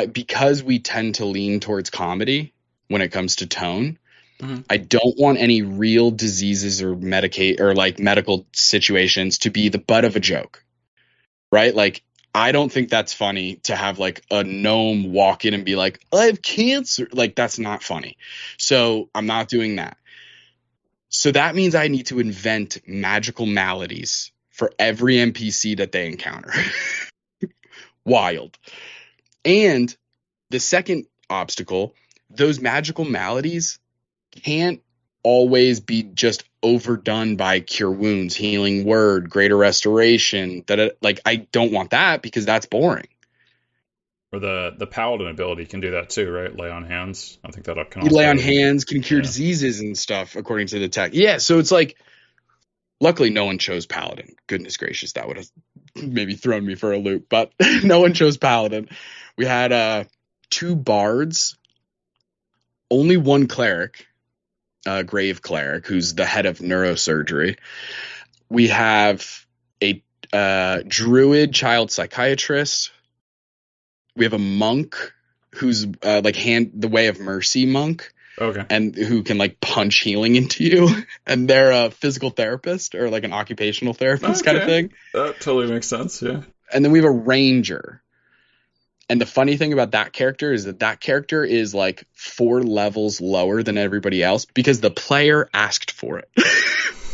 because we tend to lean towards comedy when it comes to tone, I don't want any real diseases or medical situations to be the butt of a joke. Right? Like, I don't think that's funny to have like a gnome walk in and be like, I have cancer. Like, that's not funny. So I'm not doing that. So that means I need to invent magical maladies for every NPC that they encounter. Wild. And the second obstacle, those magical maladies can't always be just overdone by cure wounds, healing word, greater restoration. Like, I don't want that, because that's boring. Or the paladin ability can do that too, right? Lay on hands. I think that can You also, lay on hands, can cure diseases and stuff according to the tech. Yeah, so it's like, luckily no one chose paladin. Goodness gracious, that would have maybe thrown me for a loop, but no one chose paladin. We had 2 bards, only 1 cleric, grave cleric, who's the head of neurosurgery. We have a druid child psychiatrist. We have a monk who's the Way of Mercy monk. Okay. And who can like punch healing into you. And they're a physical therapist or like an occupational therapist kind of thing. That totally makes sense, yeah. And then we have a ranger. And the funny thing about that character is that character is like 4 levels lower than everybody else because the player asked for it.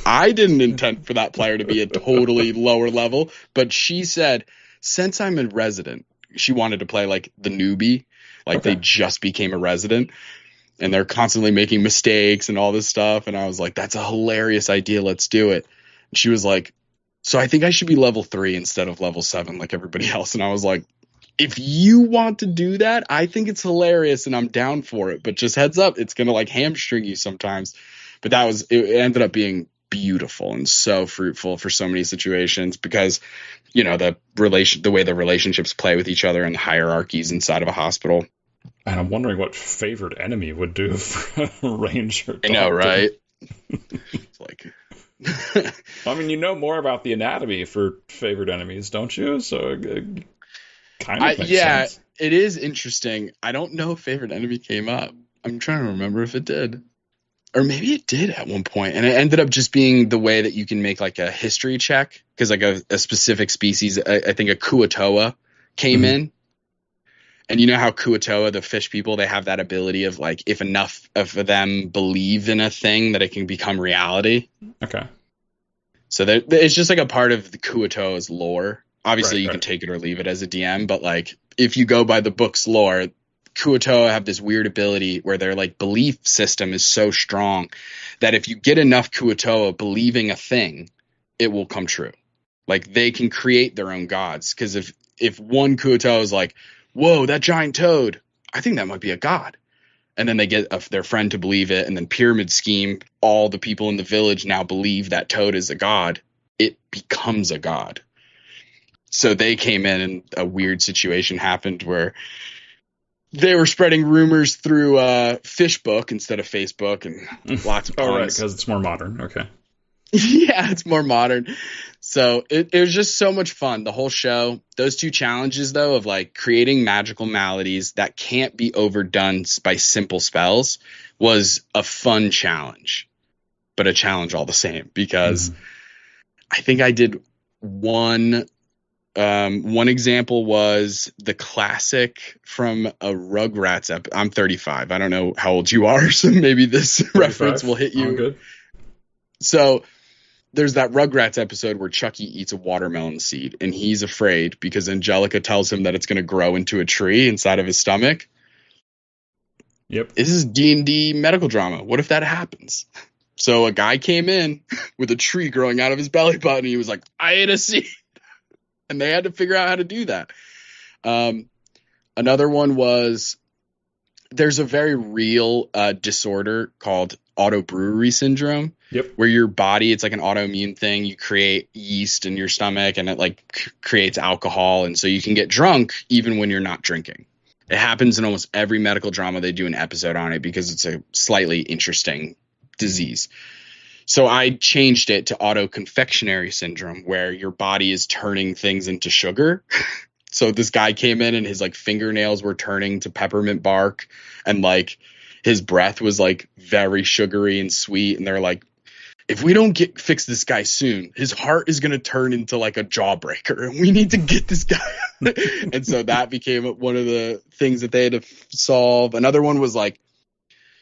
I didn't intend for that player to be a totally lower level, but she said, since I'm a resident, she wanted to play like the newbie, they just became a resident. And they're constantly making mistakes and all this stuff. And I was like, that's a hilarious idea. Let's do it. And she was like, so I think I should be level 3 instead of level 7 like everybody else. And I was like, if you want to do that, I think it's hilarious and I'm down for it. But just heads up, it's going to like hamstring you sometimes. But it ended up being beautiful and so fruitful for so many situations because, the way the relationships play with each other and the hierarchies inside of a hospital. And I'm wondering what favored enemy would do for a ranger. I know, right? It's like, I mean, you know more about the anatomy for favored enemies, don't you? So it kind of makes sense. It is interesting. I don't know if favored enemy came up. I'm trying to remember if it did. Or maybe it did at one point. And it ended up just being the way that you can make like a history check. Because like a specific species, I think a Kuatoa came in. And you know how Kuatoa, the fish people, they have that ability of like, if enough of them believe in a thing that it can become reality. Okay. So it's just like a part of the Kuatoa's lore. Obviously, you can take it or leave it as a DM, but like if you go by the book's lore, Kuatoa have this weird ability where their like belief system is so strong that if you get enough Kuatoa believing a thing, it will come true. Like they can create their own gods. Because if one Kuatoa is like, whoa, that giant toad, I think that might be a god. And then they get their friend to believe it. And then pyramid scheme, all the people in the village now believe that toad is a god. It becomes a god. So they came in and a weird situation happened where they were spreading rumors through Fishbook instead of Facebook and lots of puns. Oh, right, because it's more modern. Okay. Yeah, it's more modern. So it was just so much fun. The whole show, those 2 challenges, though, of like creating magical maladies that can't be overdone by simple spells was a fun challenge, but a challenge all the same because I think I did one example was the classic from a Rugrats episode. I'm 35. I don't know how old you are, so maybe this 35. Reference will hit you. Oh, good. So there's that Rugrats episode where Chucky eats a watermelon seed and he's afraid because Angelica tells him that it's going to grow into a tree inside of his stomach. Yep. This is D&D medical drama. What if that happens? So a guy came in with a tree growing out of his belly button and he was like, I ate a seed. And they had to figure out how to do that. Another one was there's a very real disorder called autobrewery syndrome. Yep. Where your body, it's like an autoimmune thing. You create yeast in your stomach and it like creates alcohol. And so you can get drunk even when you're not drinking. It happens in almost every medical drama. They do an episode on it because it's a slightly interesting disease. So I changed it to autoconfectionery syndrome where your body is turning things into sugar. So this guy came in and his like fingernails were turning to peppermint bark and like his breath was like very sugary and sweet. And they're like, if we don't fix this guy soon, his heart is going to turn into like a jawbreaker and we need to get this guy. And so that became one of the things that they had to solve. Another one was like,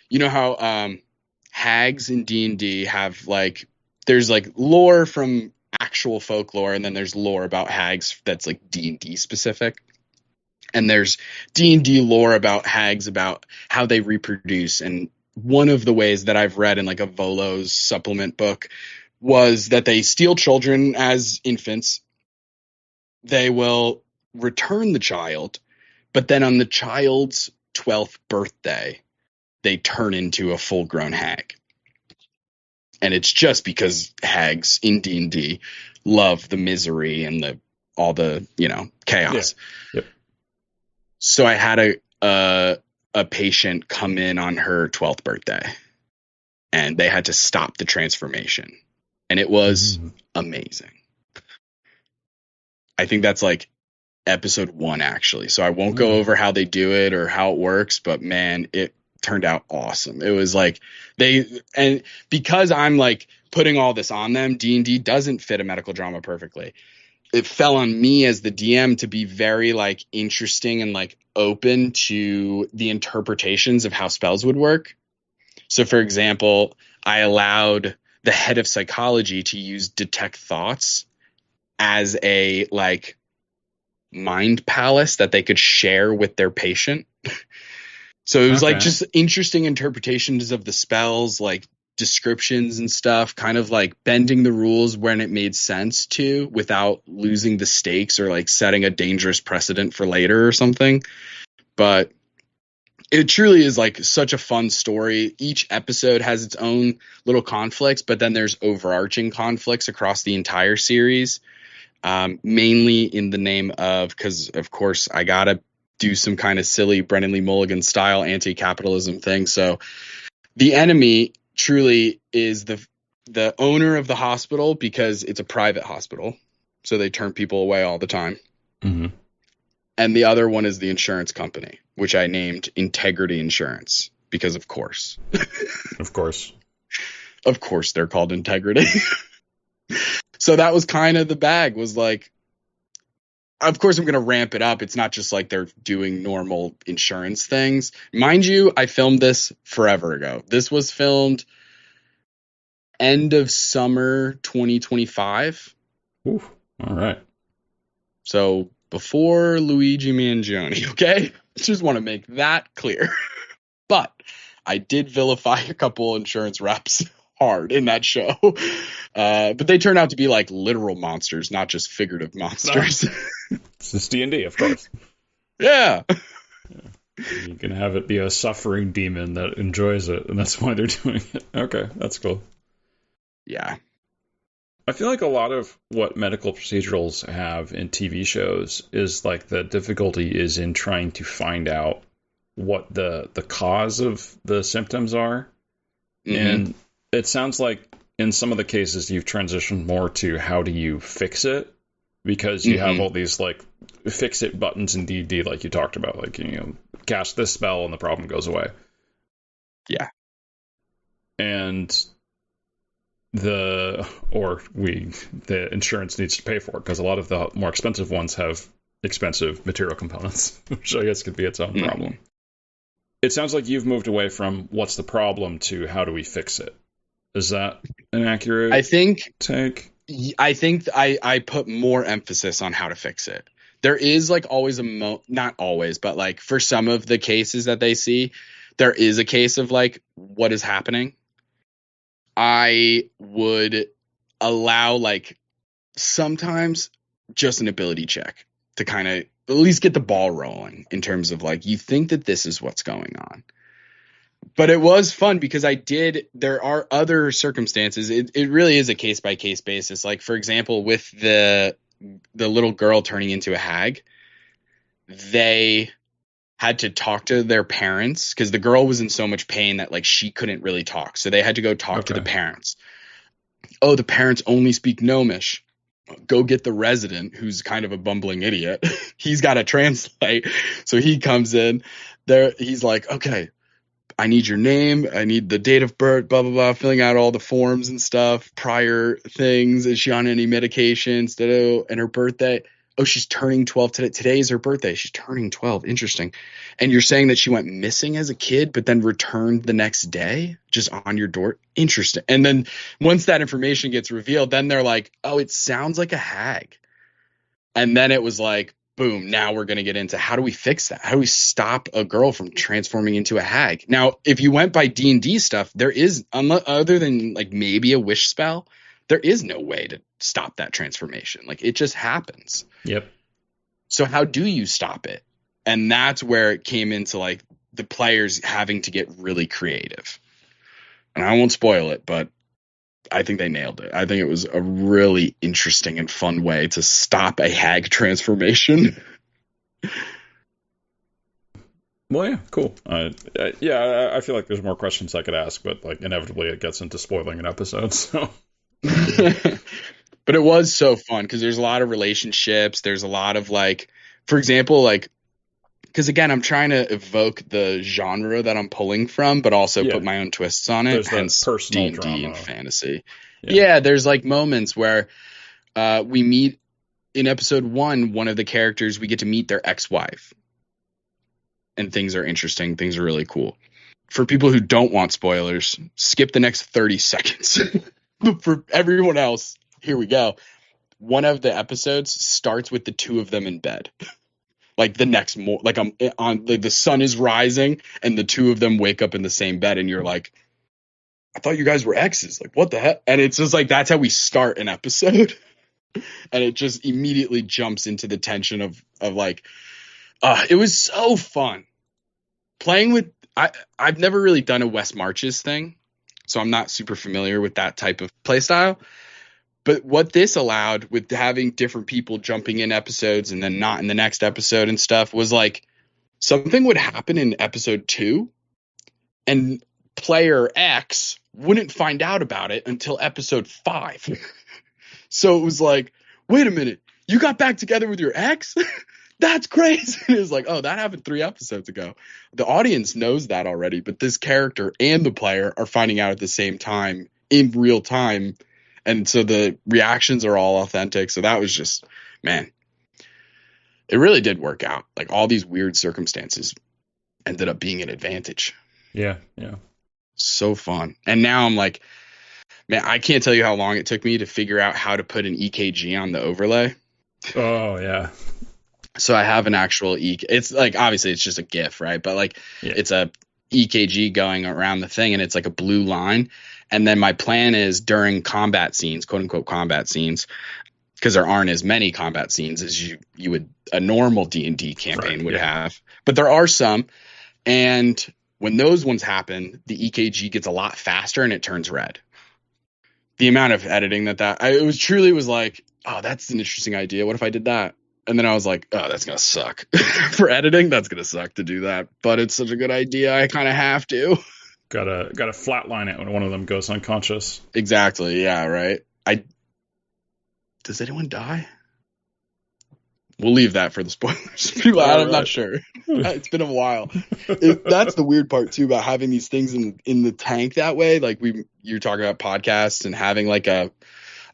you know how hags in D&D have like, there's like lore from actual folklore and then there's lore about hags that's like D&D specific. And there's D&D lore about hags, about how they reproduce. And one of the ways that I've read in like a Volo's supplement book was that they steal children as infants. They will return the child, but then on the child's 12th birthday, they turn into a full-grown hag. And it's just because hags in D&D love the misery and all the, chaos. Yeah. Yep. So I had a patient come in on her 12th birthday, and they had to stop the transformation, and it was amazing. I think that's like episode 1, actually. So I won't go over how they do it or how it works, but man, it turned out awesome. It was like and because I'm like putting all this on them, D&D doesn't fit a medical drama perfectly. It fell on me as the DM to be very like interesting and like open to the interpretations of how spells would work. So for example, I allowed the head of psychology to use detect thoughts as a like mind palace that they could share with their patient. So it was like just interesting interpretations of the spells, like descriptions and stuff, kind of like bending the rules when it made sense to without losing the stakes or like setting a dangerous precedent for later or something. But it truly is like such a fun story. Each episode has its own little conflicts, but then there's overarching conflicts across the entire series. Mainly in the name of, because of course I gotta do some kind of silly Brennan Lee Mulligan style anti-capitalism thing. So the enemy truly is the owner of the hospital, because it's a private hospital, so they turn people away all the time. And the other one is the insurance company, which I named Integrity Insurance, because of course. Of course. Of course they're called Integrity. So that was kind of the bag, was like, of course I'm going to ramp it up. It's not just like they're doing normal insurance things. Mind you, I filmed this forever ago. This was filmed end of summer 2025. Ooh, all right. So before Luigi Mangione, okay? Just want to make that clear. But I did vilify a couple insurance reps hard in that show. But they turned out to be like literal monsters, not just figurative monsters. It's just D&D, of course. Yeah. You can have it be a suffering demon that enjoys it, and that's why they're doing it. Okay, that's cool. Yeah. I feel like a lot of what medical procedurals have in TV shows is like the difficulty is in trying to find out what the cause of the symptoms are. And it sounds like in some of the cases you've transitioned more to how do you fix it, because you have all these like fix it buttons in D&D, like you talked about, like, cast this spell and the problem goes away. Yeah. And the insurance needs to pay for it, because a lot of the more expensive ones have expensive material components, which I guess could be its own problem. It sounds like you've moved away from what's the problem to how do we fix it. Is that an accurate take? I think I put more emphasis on how to fix it. There is like always not always, but like for some of the cases that they see, there is a case of like what is happening. I would allow like sometimes just an ability check to kind of at least get the ball rolling in terms of like, you think that this is what's going on. But it was fun because there are other circumstances. It really is a case by case basis. Like, for example, with the little girl turning into a hag, they had to talk to their parents because the girl was in so much pain that like she couldn't really talk. So they had to go talk to the parents. Oh, the parents only speak Gnomish. Go get the resident, who's kind of a bumbling idiot. He's got to translate. So he comes in there. He's like, okay, I need your name. I need the date of birth, blah, blah, blah, filling out all the forms and stuff, prior things. Is she on any medications? And her birthday. Oh, she's turning 12 today. Today is her birthday. She's turning 12. Interesting. And you're saying that she went missing as a kid, but then returned the next day just on your door. Interesting. And then once that information gets revealed, then they're like, oh, it sounds like a hag. And then it was like, boom, now we're going to get into how do we fix that? How do we stop a girl from transforming into a hag? Now, if you went by D&D stuff, there is, other than like maybe a wish spell, there is no way to stop that transformation. Like, it just happens. Yep. So how do you stop it? And that's where it came into like the players having to get really creative. And I won't spoil it, but I think they nailed it. I think it was a really interesting and fun way to stop a hag transformation. Well, yeah, cool. I feel like there's more questions I could ask, but like inevitably it gets into spoiling an episode. So, but it was so fun because there's a lot of relationships. There's a lot of like, for example, like, because again, I'm trying to evoke the genre that I'm pulling from, but also put my own twists on it. There's that Hence, personal D&D drama and fantasy. Yeah, there's like moments where we meet in episode 1. One of the characters, we get to meet their ex-wife. And things are interesting. Things are really cool. For people who don't want spoilers, skip the next 30 seconds. For everyone else, here we go. One of the episodes starts with the two of them in bed. Like the next like I'm on, like the sun is rising and the two of them wake up in the same bed and you're like, I thought you guys were exes. Like, what the heck? And it's just like, that's how we start an episode. And it just immediately jumps into the tension of like, it was so fun playing with. I've never really done a Wes Marches thing, so I'm not super familiar with that type of play style. But what this allowed with having different people jumping in episodes and then not in the next episode and stuff was like something would happen in episode 2 and player X wouldn't find out about it until episode 5. So it was like, wait a minute, you got back together with your ex? That's crazy. It was like, oh, that happened 3 episodes ago. The audience knows that already, but this character and the player are finding out at the same time in real time. And so the reactions are all authentic. So that was just, man, it really did work out. Like all these weird circumstances ended up being an advantage. Yeah. So fun. And now I'm like, man, I can't tell you how long it took me to figure out how to put an EKG on the overlay. Oh, yeah. So I have an actual it's like, obviously it's just a GIF, right? But like it's a EKG going around the thing and it's like a blue line. And then my plan is during combat scenes, quote unquote combat scenes, because there aren't as many combat scenes as you would a normal D&D campaign would have. But there are some. And when those ones happen, the EKG gets a lot faster and it turns red. The amount of editing it was truly was like, oh, that's an interesting idea. What if I did that? And then I was like, oh, that's going to suck. For editing, that's going to suck to do that. But it's such a good idea. I kind of have to. Gotta flatline it when one of them goes unconscious. Exactly. Yeah, right. Does anyone die? We'll leave that for the spoilers. I'm not sure. It's been a while. That's the weird part, too, about having these things in the tank that way. Like you're talking about podcasts and having like a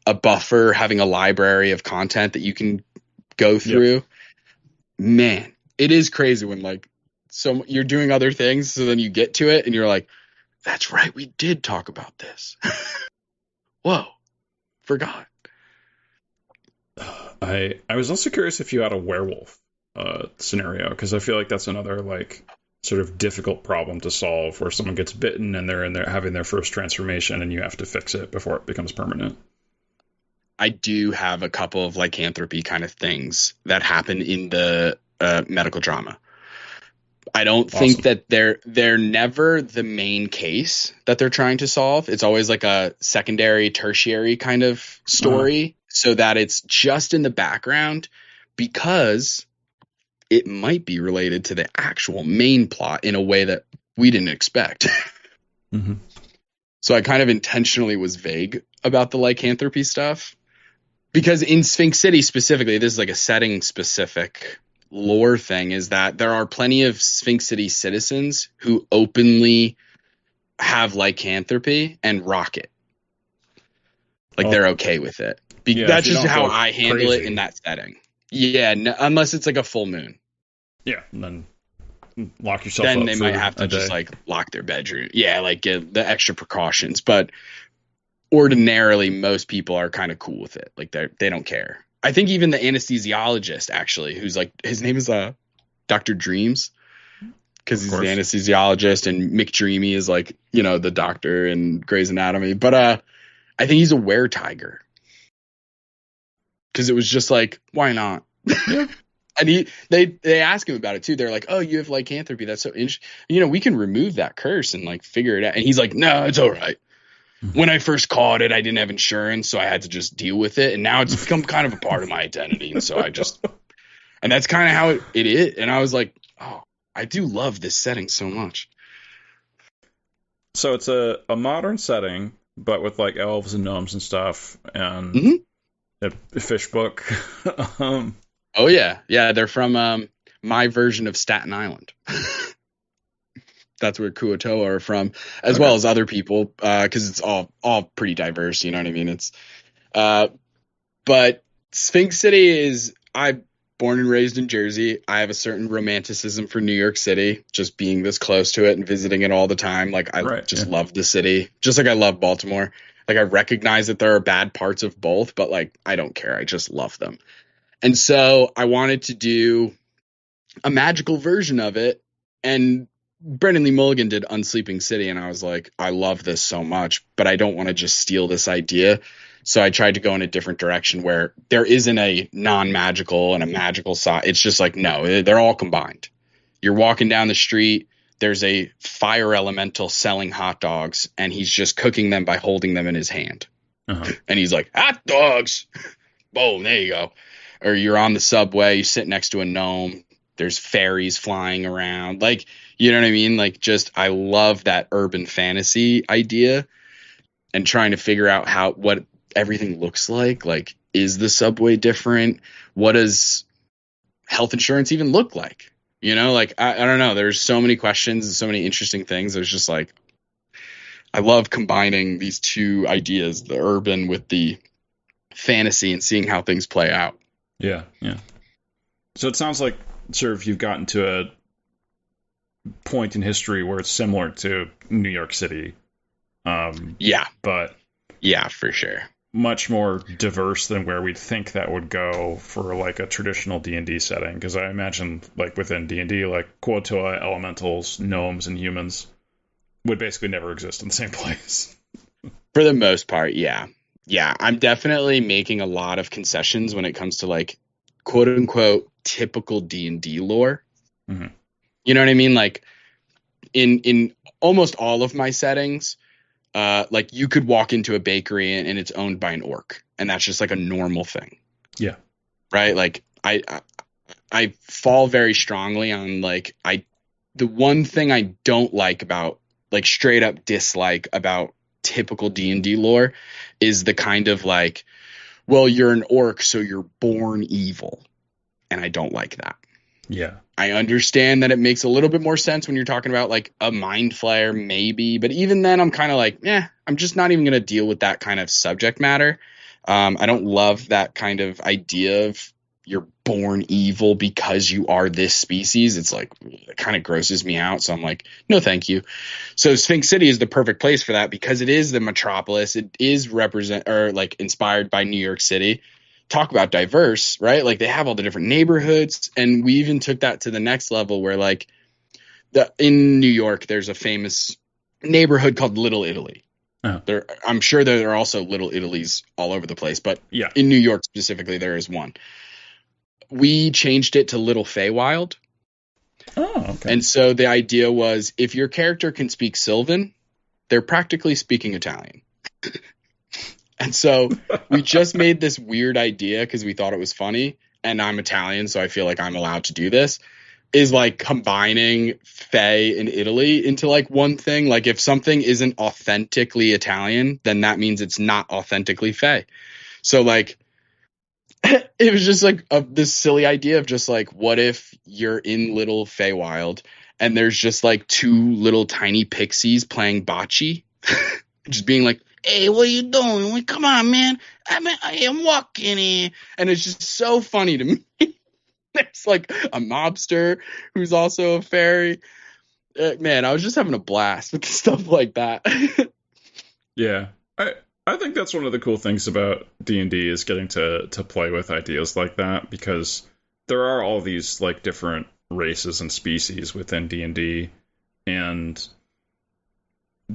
buffer, having a library of content that you can go through. Yep. Man, it is crazy when like so you're doing other things, so then you get to it and you're like, that's right, we did talk about this. Whoa, forgot. I was also curious if you had a werewolf scenario, because I feel like that's another like sort of difficult problem to solve, where someone gets bitten and they're in there having their first transformation and you have to fix it before it becomes permanent. I do have a couple of lycanthropy kind of things that happen in the medical drama. I don't think that they're never the main case that they're trying to solve. It's always like a secondary, tertiary kind of story, so that it's just in the background because it might be related to the actual main plot in a way that we didn't expect. Mm-hmm. So I kind of intentionally was vague about the lycanthropy stuff. Because in Sphinx City specifically, this is like a setting specific lore thing, is that there are plenty of Sphinx City citizens who openly have lycanthropy and rock it. Like they're okay with it. That's just how I handle it in that setting. Yeah, unless it's like a full moon. Yeah, and then lock yourself up. Then they might have to just like lock their bedroom. Yeah, like get the extra precautions. But ordinarily, most people are kind of cool with it. Like they don't care. I think even the anesthesiologist, actually, who's like, his name is Dr. Dreams, because he's an anesthesiologist, and McDreamy is like, the doctor in Grey's Anatomy. But I think he's a were-tiger, because it was just like, why not? Yeah. And they ask him about it too. They're like, oh, you have lycanthropy. That's so interesting. We can remove that curse and like figure it out. And he's like, no, it's all right. When I first caught it, I didn't have insurance, so I had to just deal with it. And now it's become kind of a part of my identity. And so and that's kind of how it is. And I was like, oh, I do love this setting so much. So it's a modern setting, but with like elves and gnomes and stuff, and a fish book. Oh yeah, they're from my version of Staten Island. That's where Kuotoa are from, as well as other people, because it's all pretty diverse. You know what I mean? It's but Sphinx City is I'm born and raised in Jersey. I have a certain romanticism for New York City, just being this close to it and visiting it all the time. Like I love the city, just like I love Baltimore. Like I recognize that there are bad parts of both, but like I don't care. I just love them. And so I wanted to do a magical version of it. And Brendan Lee Mulligan did Unsleeping City. And I was like, I love this so much, but I don't want to just steal this idea. So I tried to go in a different direction where there isn't a non-magical and a magical side. It's just like, no, they're all combined. You're walking down the street. There's a fire elemental selling hot dogs, and he's just cooking them by holding them in his hand. And he's like, hot dogs. Boom, there you go. Or you're on the subway, you sit next to a gnome, there's fairies flying around. Like, you know what I mean? Like, just, I love that urban fantasy idea and trying to figure out what everything looks like. Like, is the subway different? What does health insurance even look like? You know, like, I don't know. There's so many questions and so many interesting things. There's just like, I love combining these two ideas, the urban with the fantasy, and seeing how things play out. Yeah. So it sounds like sort of you've gotten to a point in history where it's similar to New York City. But yeah, for sure. Much more diverse than where we'd think that would go for like a traditional D&D setting. Because I imagine like within D&D, like Kuotoa, elementals, gnomes, and humans would basically never exist in the same place. For the most part, yeah. Yeah, I'm definitely making a lot of concessions when it comes to like quote unquote typical D&D lore. You know what I mean? Like in almost all of my settings, like you could walk into a bakery and it's owned by an orc, and that's just like a normal thing. Yeah. Right? Like I fall very strongly on like the one thing I don't like about like straight up dislike about typical D&D lore is the kind of like, well, you're an orc, so you're born evil. And I don't like that. Yeah. I understand that it makes a little bit more sense when you're talking about like a mind flayer, maybe. But even then, I'm kind of like, I'm just not even going to deal with that kind of subject matter. I don't love that kind of idea of you're born evil because you are this species. It's like, it kind of grosses me out. So I'm like, no, thank you. So Sphinx City is the perfect place for that because it is the metropolis. It is inspired by New York City. Talk about diverse, right? Like they have all the different neighborhoods, and we even took that to the next level where like in New York, there's a famous neighborhood called Little Italy. I'm sure there are also Little Italies all over the place, but in New York specifically, there is one. We changed it to Little Feywild. Oh, okay. And so the idea was if your character can speak Sylvan, they're practically speaking Italian. And so we just made this weird idea because we thought it was funny. And I'm Italian, so I feel like I'm allowed to do this. Is like combining Fey and Italy into like one thing. Like if something isn't authentically Italian, then that means it's not authentically Fey. So like it was just like this silly idea of just like, what if you're in Little Feywild and there's just like two little tiny pixies playing bocce, just being like, hey, what are you doing? Come on, man. I'm walking in. And it's just so funny to me. There's like a mobster who's also a fairy. Man, I was just having a blast with stuff like that. Yeah. I think that's one of the cool things about D&D is getting to play with ideas like that, because there are all these like different races and species within D&D, and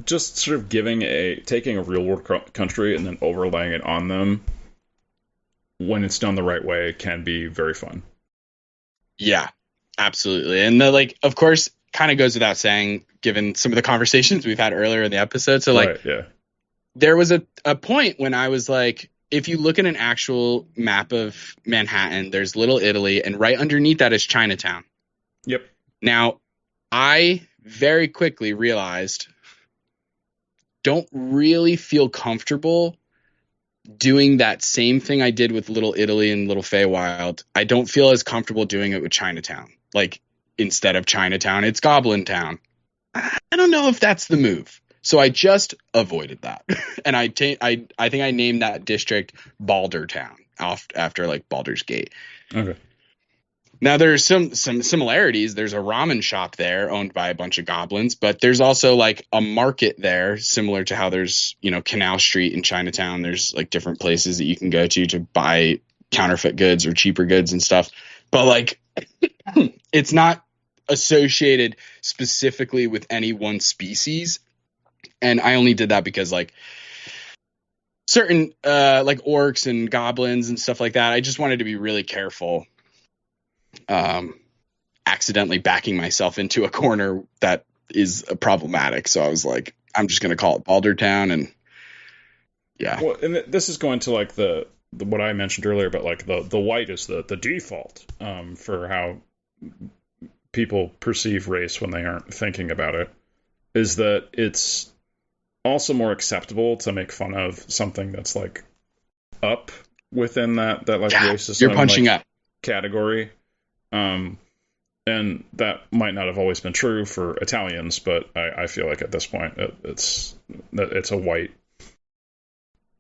just sort of taking a real world country and then overlaying it on them when it's done the right way can be very fun. Yeah, absolutely. And of course, kind of goes without saying, given some of the conversations we've had earlier in the episode. So there was a point when I was like, if you look at an actual map of Manhattan, there's Little Italy, and right underneath that is Chinatown. Yep. Now, I very quickly realized, don't really feel comfortable doing that same thing I did with Little Italy and Little Feywild. I don't feel as comfortable doing it with Chinatown. Like, instead of Chinatown, it's Goblin Town. I don't know if that's the move. So I just avoided that. And I think I named that district Balder Town after like Baldur's Gate. Okay. Now there's some similarities. There's a ramen shop there owned by a bunch of goblins, but there's also like a market there, similar to how there's, Canal Street in Chinatown. There's like different places that you can go to buy counterfeit goods or cheaper goods and stuff. But like, it's not associated specifically with any one species. And I only did that because like certain like orcs and goblins and stuff like that, I just wanted to be really careful. Accidentally backing myself into a corner that is problematic. So I was like, I'm just going to call it Baldertown. And yeah. Well, and this is going to like the what I mentioned earlier, but like the white is the default for how people perceive race when they aren't thinking about it, is that it's also more acceptable to make fun of something that's like up within that like racist you're punching like, up category. And that might not have always been true for Italians, but I feel like at this point it's a white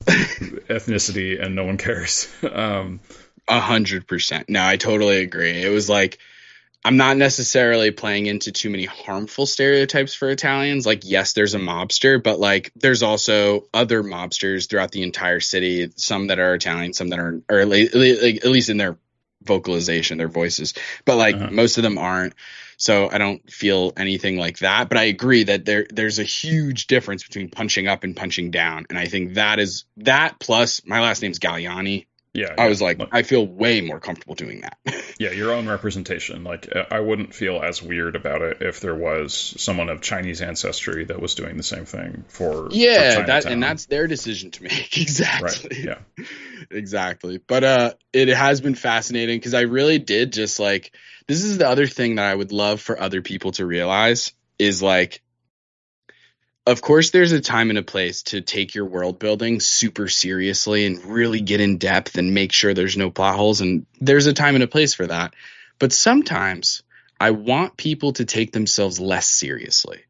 ethnicity and no one cares. 100%. No, I totally agree. It was like, I'm not necessarily playing into too mmany harmful stereotypes for Italians. Like, yes, there's a mobster, but like there's also other mobsters throughout the entire city. Some that are Italian, some that aren't, or like, at least in their vocalization, their voices, but like most of them aren't. So I don't feel anything like that. But I agree that there's a huge difference between punching up and punching down. And I think that plus my last name's Galliani. Yeah, I was like, I feel way more comfortable doing that. Yeah, your own representation. Like, I wouldn't feel as weird about it if there was someone of Chinese ancestry that was doing the same thing for that's their decision to make. Exactly. Right. Yeah. Exactly. But it has been fascinating because I really did just like, this is the other thing that I would love for other people to realize is like, of course, there's a time and a place to take your world building super seriously and really get in depth and make sure there's no plot holes. And there's a time and a place for that. But sometimes I want people to take themselves less seriously.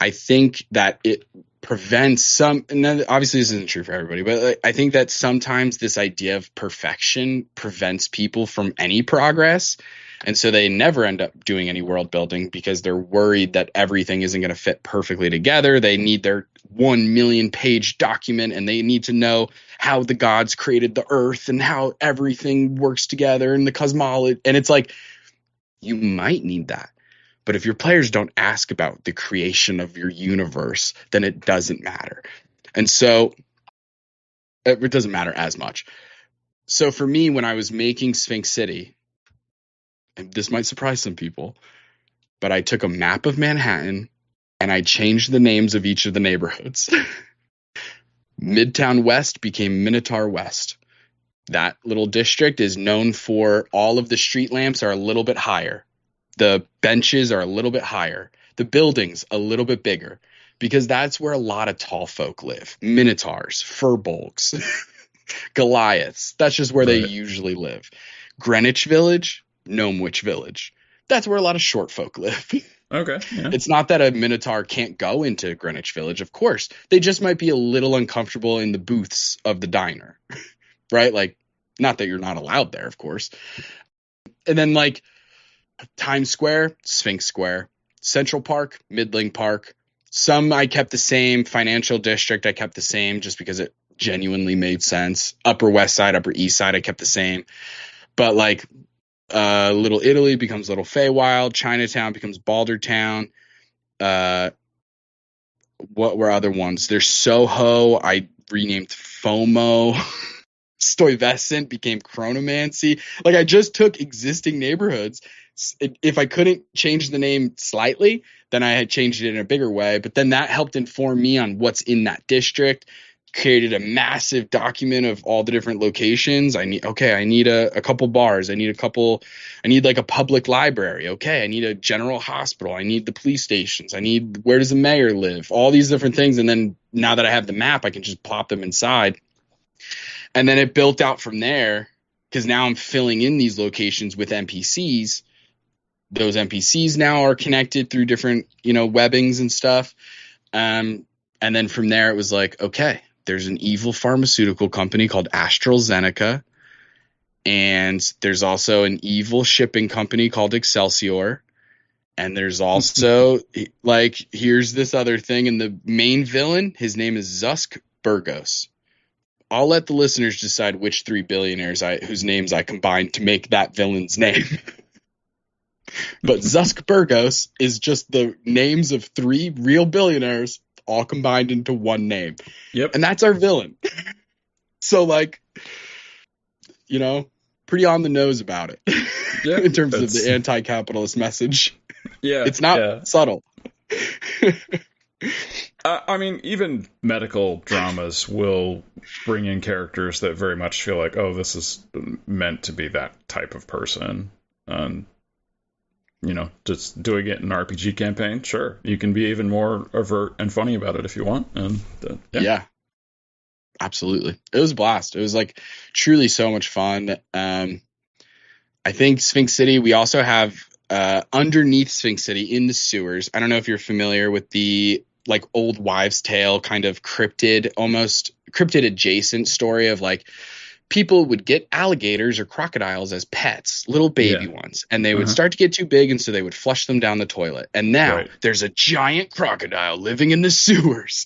I think that it prevents some, and obviously this isn't true for everybody, but I think that sometimes this idea of perfection prevents people from any progress. And so they never end up doing any world building because they're worried that everything isn't going to fit perfectly together. They need their 1 million page document and they need to know how the gods created the earth and how everything works together and the cosmology. And it's like, you might need that. But if your players don't ask about the creation of your universe, then it doesn't matter. And so it doesn't matter as much. So for me, when I was making Sphinx City, and this might surprise some people, but I took a map of Manhattan and I changed the names of each of the neighborhoods. Midtown West became Minotaur West. That little district is known for all of the street lamps are a little bit higher. The benches are a little bit higher. The buildings a little bit bigger because that's where a lot of tall folk live. Minotaurs, furbolgs, Goliaths. That's just where they usually live. Greenwich Village, Gnome Witch Village. That's where a lot of short folk live. Okay. Yeah. It's not that a Minotaur can't go into Greenwich Village, of course. They just might be a little uncomfortable in the booths of the diner, right? Like, not that you're not allowed there, of course. And then, like, Times Square, Sphinx Square. Central Park, Midling Park. Some I kept the same. Financial District I kept the same just because it genuinely made sense. Upper West Side, Upper East Side I kept the same. But, like, Little Italy becomes Little Feywild. Chinatown becomes Baldertown. What were other ones? There's Soho. I renamed FOMO. Stuyvesant became chronomancy. Like, I just took existing neighborhoods. If I couldn't change the name slightly, then I had changed it in a bigger way. But then that helped inform me on what's in that district. Created a massive document of all the different locations. I need a couple bars. I need like a public library. Okay, I need a general hospital. I need the police stations. Where does the mayor live? All these different things. And then now that I have the map, I can just plop them inside. And then it built out from there, because now I'm filling in these locations with NPCs. Those NPCs now are connected through different, webbings and stuff. And then from there, it was like, okay, there's an evil pharmaceutical company called AstraZeneca. And there's also an evil shipping company called Excelsior. And there's also, like, here's this other thing. And the main villain, his name is Zusk Burgos. I'll let the listeners decide which 3 billionaires whose names I combined to make that villain's name. But Zusk Burgos is just the names of 3 real billionaires all combined into one name. Yep. And that's our villain. So, like, pretty on the nose about it. Yeah, in terms of the anti-capitalist message. Yeah. It's not subtle. I mean, even medical dramas will bring in characters that very much feel like, oh, this is meant to be that type of person. Just doing it in an RPG campaign, sure. You can be even more overt and funny about it if you want. And yeah, absolutely. It was a blast. It was like truly so much fun. I think Sphinx City, we also have underneath Sphinx City in the sewers. I don't know if you're familiar with the like old wives' tale kind of cryptid adjacent story of like people would get alligators or crocodiles as pets, little baby ones, and they would start to get too big, and so they would flush them down the toilet. And now there's a giant crocodile living in the sewers.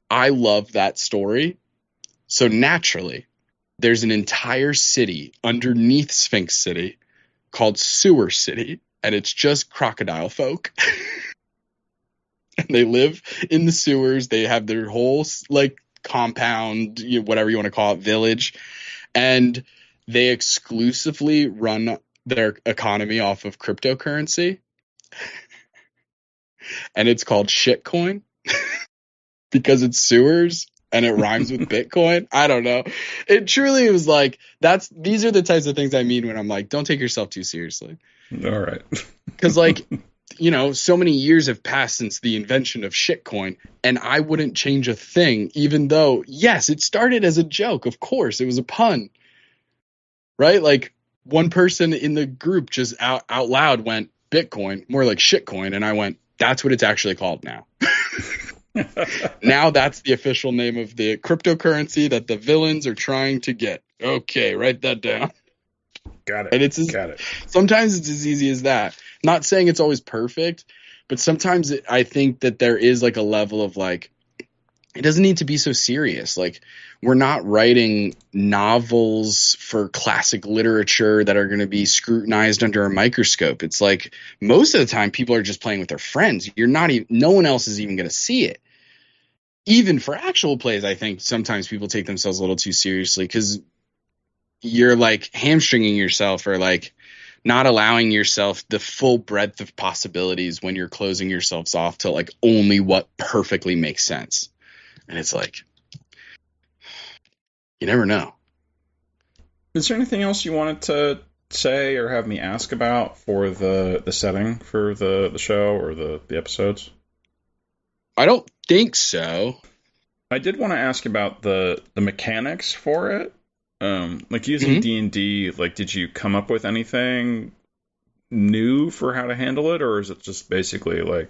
I love that story. So naturally, there's an entire city underneath Sphinx City called Sewer City, and it's just crocodile folk. And they live in the sewers. They have their whole like compound, whatever you want to call it, village. And they exclusively run their economy off of cryptocurrency. And it's called shitcoin because it's sewers and it rhymes with Bitcoin. I don't know. It truly was like, these are the types of things I mean when I'm like, don't take yourself too seriously. All right. Because like, so many years have passed since the invention of shitcoin, and I wouldn't change a thing, even though, yes, it started as a joke. Of course, it was a pun, right? Like one person in the group just out loud went Bitcoin, more like shitcoin. And I went, that's what it's actually called now. Now that's the official name of the cryptocurrency that the villains are trying to get. Okay, write that down. Got it. And Got it. Sometimes it's as easy as that. Not saying it's always perfect, but sometimes I think that there is like a level of like, it doesn't need to be so serious. Like, we're not writing novels for classic literature that are going to be scrutinized under a microscope. It's like most of the time people are just playing with their friends. No one else is even going to see it. Even for actual plays, I think sometimes people take themselves a little too seriously because you're like hamstringing yourself or like not allowing yourself the full breadth of possibilities when you're closing yourselves off to like only what perfectly makes sense. And it's like, you never know. Is there anything else you wanted to say or have me ask about for the setting for the show or the episodes? I don't think so. I did want to ask about the mechanics for it. Like using D&D, like, did you come up with anything new for how to handle it, or is it just basically like,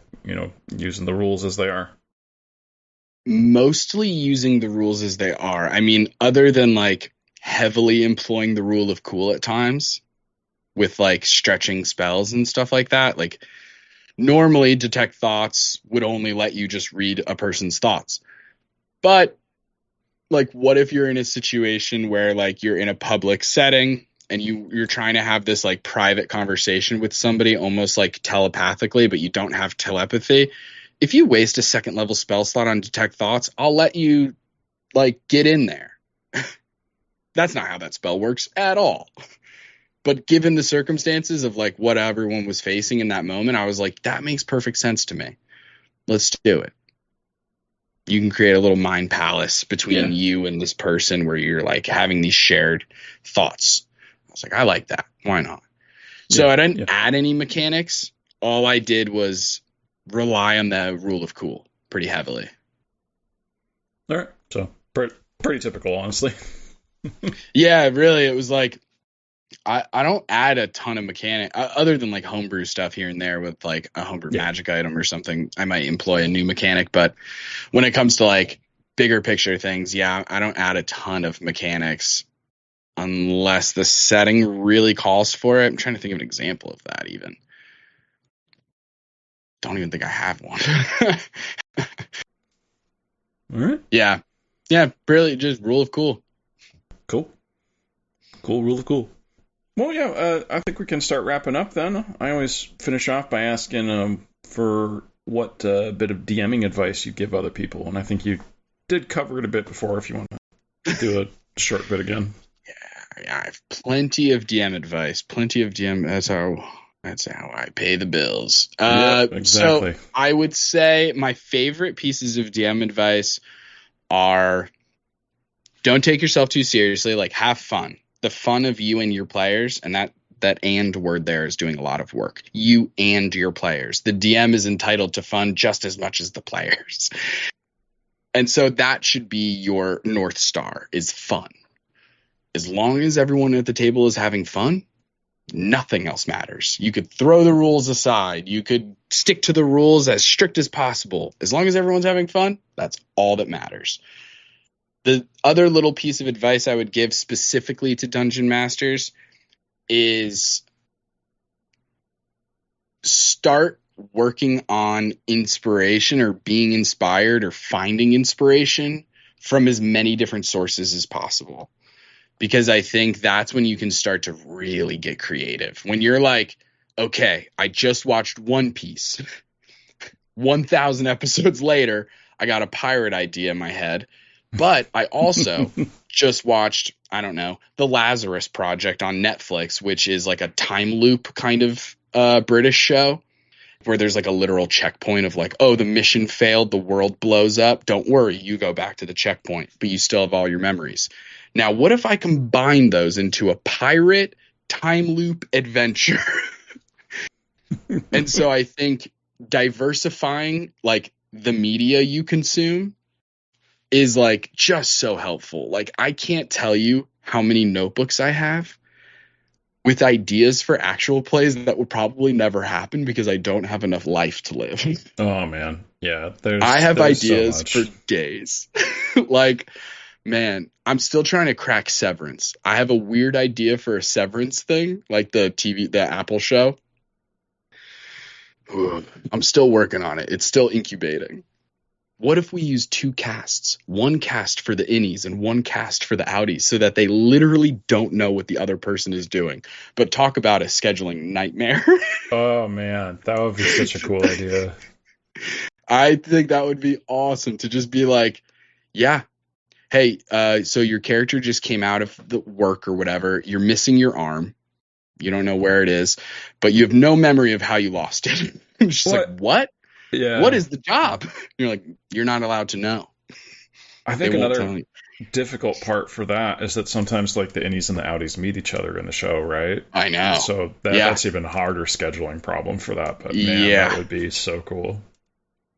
using the rules as they are? Mostly using the rules as they are. I mean, other than like heavily employing the rule of cool at times with like stretching spells and stuff like that. Like normally detect thoughts would only let you just read a person's thoughts. But like, what if you're in a situation where like you're in a public setting and you're trying to have this like private conversation with somebody almost like telepathically, but you don't have telepathy? If you waste a second level spell slot on detect thoughts, I'll let you like get in there. That's not how that spell works at all. But given the circumstances of like what everyone was facing in that moment, I was like, that makes perfect sense to me. Let's do it. You can create a little mind palace between you and this person where you're like having these shared thoughts. I was like, I like that. Why not? So I didn't add any mechanics. All I did was rely on the rule of cool pretty heavily. All right. So pretty typical, honestly. Yeah, really. It was like, I don't add a ton of mechanic other than like homebrew stuff here and there with like a homebrew magic item or something. I might employ a new mechanic, but when it comes to like bigger picture things, I don't add a ton of mechanics unless the setting really calls for it. I'm trying to think of an example of that even. Don't even think I have one. All right. Yeah, really just rule of cool. Cool rule of cool. Well, yeah, I think we can start wrapping up then. I always finish off by asking for what bit of DMing advice you give other people, and I think you did cover it a bit before. If you want to do a short bit again. Yeah, I have plenty of DM advice. Plenty of DM. That's how I pay the bills. Exactly. So I would say my favorite pieces of DM advice are: don't take yourself too seriously. Like, have fun. The fun of you and your players, and that "and" word there is doing a lot of work. You and your players. The DM is entitled to fun just as much as the players. And so that should be your North Star, is fun. As long as everyone at the table is having fun, nothing else matters. You could throw the rules aside. You could stick to the rules as strict as possible. As long as everyone's having fun, that's all that matters. The other little piece of advice I would give specifically to Dungeon Masters is start working on inspiration or being inspired or finding inspiration from as many different sources as possible. Because I think that's when you can start to really get creative. When you're like, okay, I just watched One Piece. 1,000 episodes later, I got a pirate idea in my head. But I also just watched, I don't know, The Lazarus Project on Netflix, which is like a time loop kind of British show where there's like a literal checkpoint of like, oh, the mission failed, the world blows up. Don't worry, you go back to the checkpoint, but you still have all your memories. Now, what if I combine those into a pirate time loop adventure? And so I think diversifying like the media you consume is like just so helpful. Like, I can't tell you how many notebooks I have with ideas for actual plays that would probably never happen because I don't have enough life to live. Oh man. Yeah. I have ideas so for days. Like, man, I'm still trying to crack Severance. I have a weird idea for a Severance thing, like the Apple show. I'm still working on it. It's still incubating. What if we use 2 casts? 1 cast for the innies and 1 cast for the outies so that they literally don't know what the other person is doing. But talk about a scheduling nightmare. Oh, man. That would be such a cool idea. I think that would be awesome to just be like, yeah, hey, so your character just came out of the work or whatever. You're missing your arm. You don't know where it is, but you have no memory of how you lost it. I'm just like, what? Yeah. What is the job? You're like, you're not allowed to know. I think another difficult part for that is that sometimes like the innies and the outies meet each other in the show, right? I know. So that's even harder scheduling problem for that. But man, that would be so cool.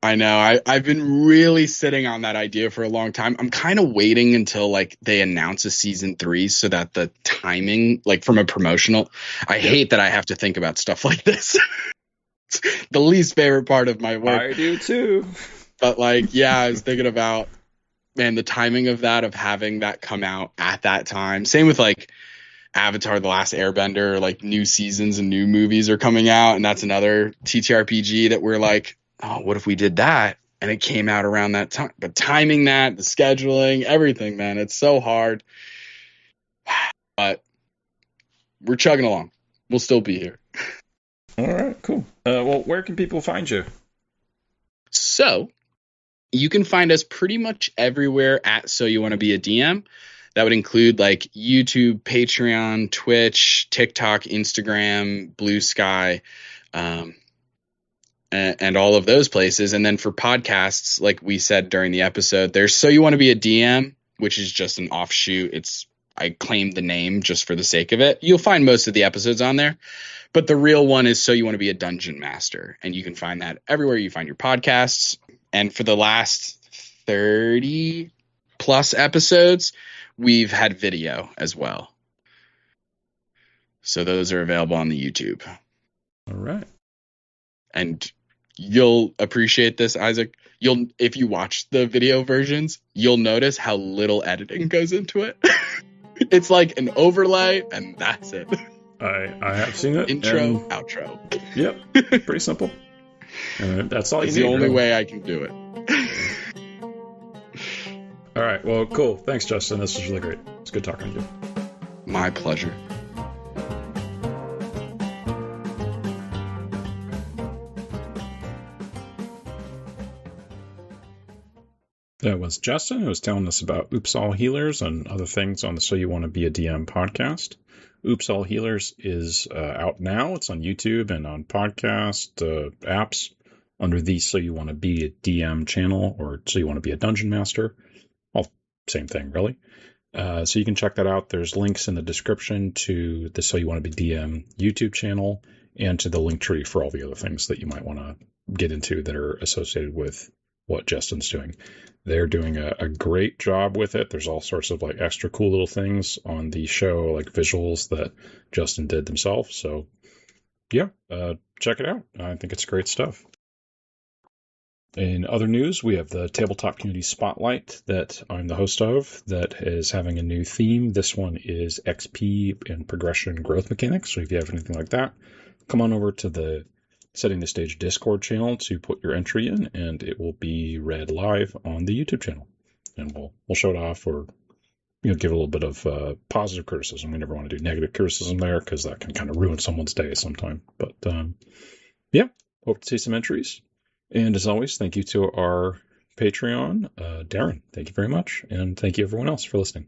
I know. I've been really sitting on that idea for a long time. I'm kind of waiting until like they announce a season 3 so that the timing, like from a promotional, I hate that I have to think about stuff like this. The least favorite part of my work. I do too. But like, yeah, I was thinking about, man, the timing of that, of having that come out at that time. Same with like Avatar: The Last Airbender, like new seasons and new movies are coming out. And that's another TTRPG that we're like, oh, what if we did that? And it came out around that time. But timing that, the scheduling, everything, man, it's so hard. But we're chugging along. We'll still be here. All right, cool. Well, where can people find you? So you can find us pretty much everywhere at So You Want to Be a DM. That would include like YouTube, Patreon, Twitch, TikTok, Instagram, Blue Sky, um, and all of those places. And then for podcasts, like we said during the episode, there's So You Want to Be a DM, which is just an offshoot. I claimed the name just for the sake of it. You'll find most of the episodes on there, but the real one is So You Want to Be a Dungeon Master, and you can find that everywhere you find your podcasts. And for the last 30 plus episodes, we've had video as well. So those are available on the YouTube. All right. And you'll appreciate this, Isaac. If you watch the video versions, you'll notice how little editing goes into it. It's like an overlay, and that's it. I have seen it. Intro, outro. Yep, pretty simple. That's all you need. It's the only way I can do it. All right, well, cool. Thanks, Justin. This was really great. It's good talking to you. My pleasure. That was Justin, who was telling us about Oops All Healers and other things on the So You Want to Be a DM podcast. Oops All Healers is out now. It's on YouTube and on podcast apps under the So You Want to Be a DM channel, or So You Want to Be a Dungeon Master. All same thing, really. So you can check that out. There's links in the description to the So You Want to Be DM YouTube channel and to the link tree for all the other things that you might want to get into that are associated with what Justin's doing. They're doing a great job with it. There's all sorts of like extra cool little things on the show, like visuals that Justin did himself. So yeah, check it out. I think it's great stuff. In other news, we have the Tabletop Community Spotlight that I'm the host of that is having a new theme. This one is XP and progression growth mechanics. So if you have anything like that, come on over to the Setting the Stage Discord channel to put your entry in, and it will be read live on the YouTube channel. And we'll show it off, or give a little bit of positive criticism. We never want to do negative criticism there because that can kind of ruin someone's day sometime. But yeah, hope to see some entries. And as always, thank you to our Patreon, Darren. Thank you very much, and thank you everyone else for listening.